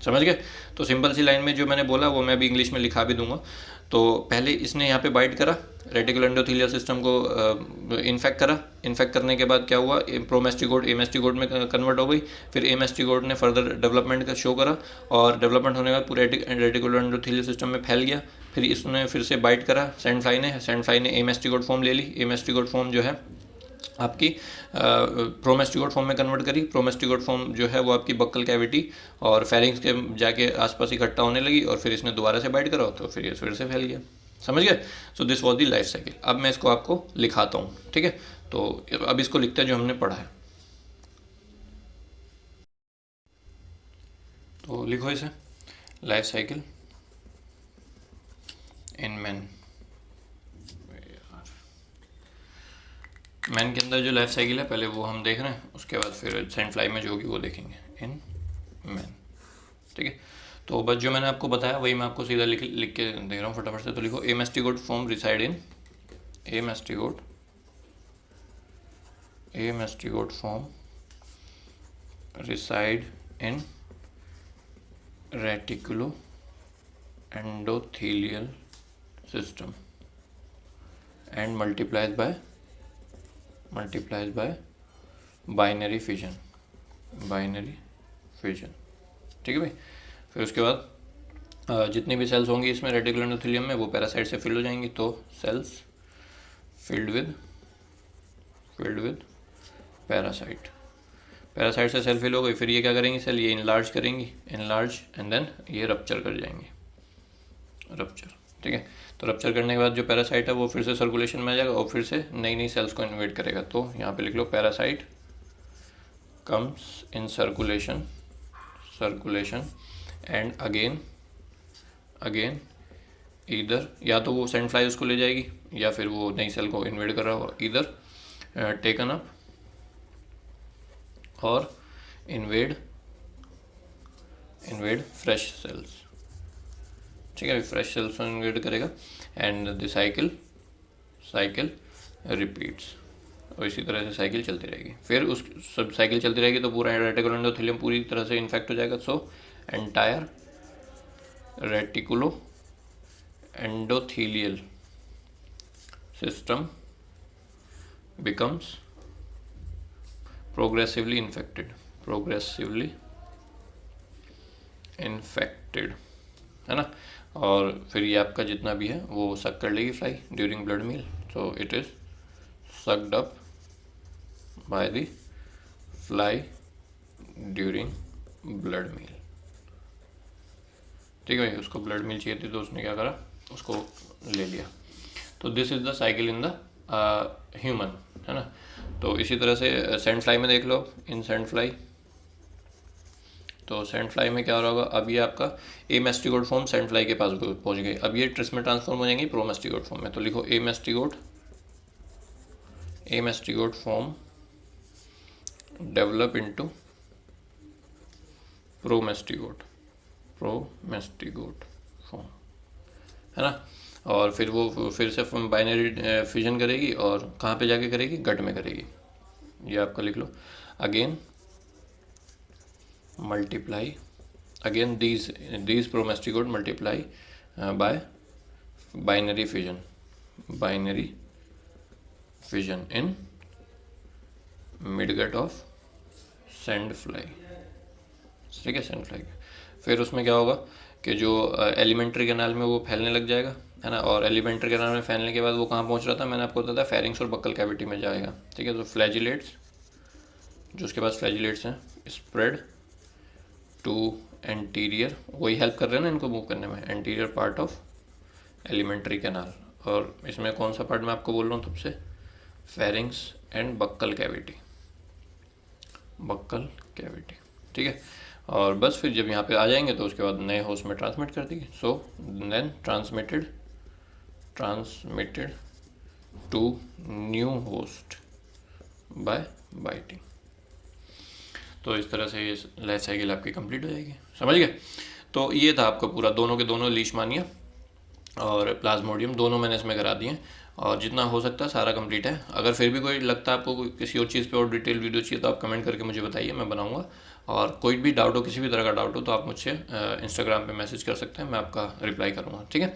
समझ गए? तो सिंपल सी लाइन में जो मैंने बोला वो मैं भी इंग्लिश में लिखा भी दूंगा। तो पहले इसने यहाँ पे बाइट करा, रेटिकुलर एंडोथेलियल सिस्टम को इन्फेक्ट करा। इन्फेक्ट करने के बाद क्या हुआ, प्रोमेस्टिकोट एमेस्टिकोट में कन्वर्ट हो गई। फिर एमेस्टिकोट ने फर्दर डेवलपमेंट का शो करा और डेवलपमेंट होने के बाद पूरे रेटिकुलर एंडोथेलियल सिस्टम में फैल गया। फिर इसने फिर से बाइट करा सैंड फ्लाई ने एमेस्टिकोट फॉर्म ले ली। एमेस्टिकोट फॉर्म जो है आपकी प्रोमेस्टिकोट फॉर्म में कन्वर्ट करी। प्रोमेस्टिकोट फॉर्म जो है वो आपकी बक्कल कैविटी और फेरिंग्स के जाके आसपास इकट्ठा होने लगी और फिर इसने दोबारा से बाइट करा तो फिर ये फिर से फैल गया। समझ गए? So this was the life cycle. अब मैं इसको आपको लिखाता हूँ, ठीक है। तो अब इसको लिखते हैं जो हमने पढ़ा है। तो लिखो इसे, life cycle in man. Man के अंदर जो लाइफ साइकिल है पहले वो हम देख रहे हैं, उसके बाद फिर सैंड फ्लाई में जो होगी वो देखेंगे इन मैन, ठीक है। तो बस जो मैंने आपको बताया वही मैं आपको सीधा लिख लिख के दे रहा हूँ फटाफट से। तो लिखो amastigote form reside in amastigote form reside in reticuloendothelial system and multiplies by binary fission। ठीक है भाई। फिर उसके बाद जितनी भी सेल्स होंगी इसमें रेटिकुलर एंडोथेलियम में वो पैरासाइट से फिल हो जाएंगी। तो cells filled with parasite, parasite से सेल फिल हो गई। फिर ये क्या करेंगी सेल, ये इनलार्ज करेंगी, इनलार्ज एंड देन ये रप्चर कर जाएंगे, रप्चर। ठीक है। तो रप्चर करने के बाद जो पैरासाइट है वो फिर से सर्कुलेशन में आ जाएगा और फिर से नई नई सेल्स को इन्वेट करेगा। तो यहाँ पे लिख लो parasite comes in circulation and again इधर या तो वो सेंड फ्लाई उसको ले जाएगी या फिर वो नई सेल को इन्वेट कर रहा होगा, इधर टेकन अप और इन्वेड फ्रेश सेल्स। ठीक है, फ्रेश सेल्स को इन्वेड करेगा एंड द साइकिल रिपीट्स। और इसी तरह से साइकिल चलती रहेगी। फिर उस सब साइकिल चलती रहेगी तो पूरा रेटिकुलो एंडोथेलियम पूरी तरह से इन्फेक्ट हो जाएगा। So entire reticulo endothelial system becomes progressively infected, है ना। और फिर ये आपका जितना भी है वो सक कर लेगी fly during blood meal. So it is sucked up by the fly during blood meal। ठीक है भाई, उसको ब्लड मील चाहिए थी तो उसने क्या करा, उसको ले लिया। तो this is the cycle in the human, है ना। तो इसी तरह से सैंड फ्लाई में देख लो, इन सैंड फ्लाई। तो सैंड फ्लाई में क्या हो रहा होगा, अब ये आपका ए मेस्टिगोट फॉर्म सैंड फ्लाई के पास पहुंच गई। अब ये ट्रिस में ट्रांसफॉर्म हो जाएंगी प्रो मेस्टिगोट फॉर्म में। तो लिखो amastigote form develop into promastigote form, है ना। और फिर वो फिर से बाइनरी फिजन करेगी और कहाँ पे जाके करेगी, गट में करेगी। ये आपका लिख लो, again multiply, again these promastigote multiply by binary fission in midgut of sand fly. ठीक है, सैंड फ्लाई। फिर उसमें क्या होगा कि जो एलिमेंट्री कैनाल में वो फैलने लग जाएगा, है ना। और एलिमेंट्री कैनाल में फैलने के बाद वो कहाँ पहुँच रहा था, मैंने आपको बताया फेरिंग्स और बक्कल कैविटी में जाएगा। ठीक है। तो फ्लैजिलेट्स, जो उसके पास फ्लैजिलेट्स हैं, स्प्रेड टू एंटीरियर, वही हेल्प कर रहे हैं ना इनको मूव करने में, anterior part of alimentary canal. और इसमें कौन सा पार्ट मैं आपको बोल रहा हूँ सबसे, फेरिंग्स एंड बक्कल कैविटी। ठीक है। और बस फिर जब यहाँ पे आ जाएंगे तो उसके बाद नए होस्ट में ट्रांसमिट कर देंगे। So then transmitted to new host by biting. तो इस तरह से ये लाइफ साइकिल आपकी कंप्लीट हो जाएगी। समझ गए। तो ये था आपका पूरा, दोनों के दोनों लीशमानिया और प्लाज्मोडियम दोनों मैंने इसमें करा दिए और जितना हो सकता है सारा कंप्लीट है। अगर फिर भी कोई लगता है आपको किसी और चीज़ पे और डिटेल वीडियो चाहिए तो आप कमेंट करके मुझे बताइए, मैं बनाऊंगा। और कोई भी डाउट हो, किसी भी तरह का डाउट हो तो आप मुझसे इंस्टाग्राम पे मैसेज कर सकते हैं, मैं आपका रिप्लाई करूँगा। ठीक है।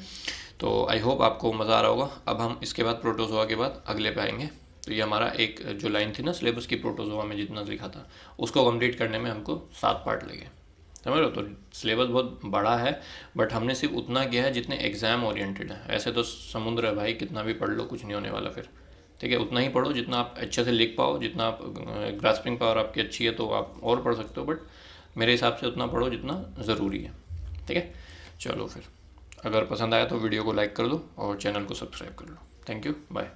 तो आई होप आपको मज़ा आ रहा होगा। अब हम इसके बाद प्रोटोजोआ के बाद अगले पे आएंगे। तो ये हमारा एक जो लाइन थी ना सिलेबस की, प्रोटोजोआ में जितना लिखा था उसको कंप्लीट करने में हमको 7 पार्ट लगे। समझ लो। तो सिलेबस बहुत बड़ा है बट हमने सिर्फ उतना किया है जितने एग्ज़ाम ओरिएंटेड है। ऐसे तो समुद्र है भाई, कितना भी पढ़ लो कुछ नहीं होने वाला फिर। ठीक है। उतना ही पढ़ो जितना आप अच्छे से लिख पाओ, जितना आप ग्रास्पिंग पावर आपकी अच्छी है तो आप और पढ़ सकते हो, बट मेरे हिसाब से उतना पढ़ो जितना ज़रूरी है। ठीक है। चलो फिर, अगर पसंद आया तो वीडियो को लाइक कर दो और चैनल को सब्सक्राइब कर लो। Thank you, bye.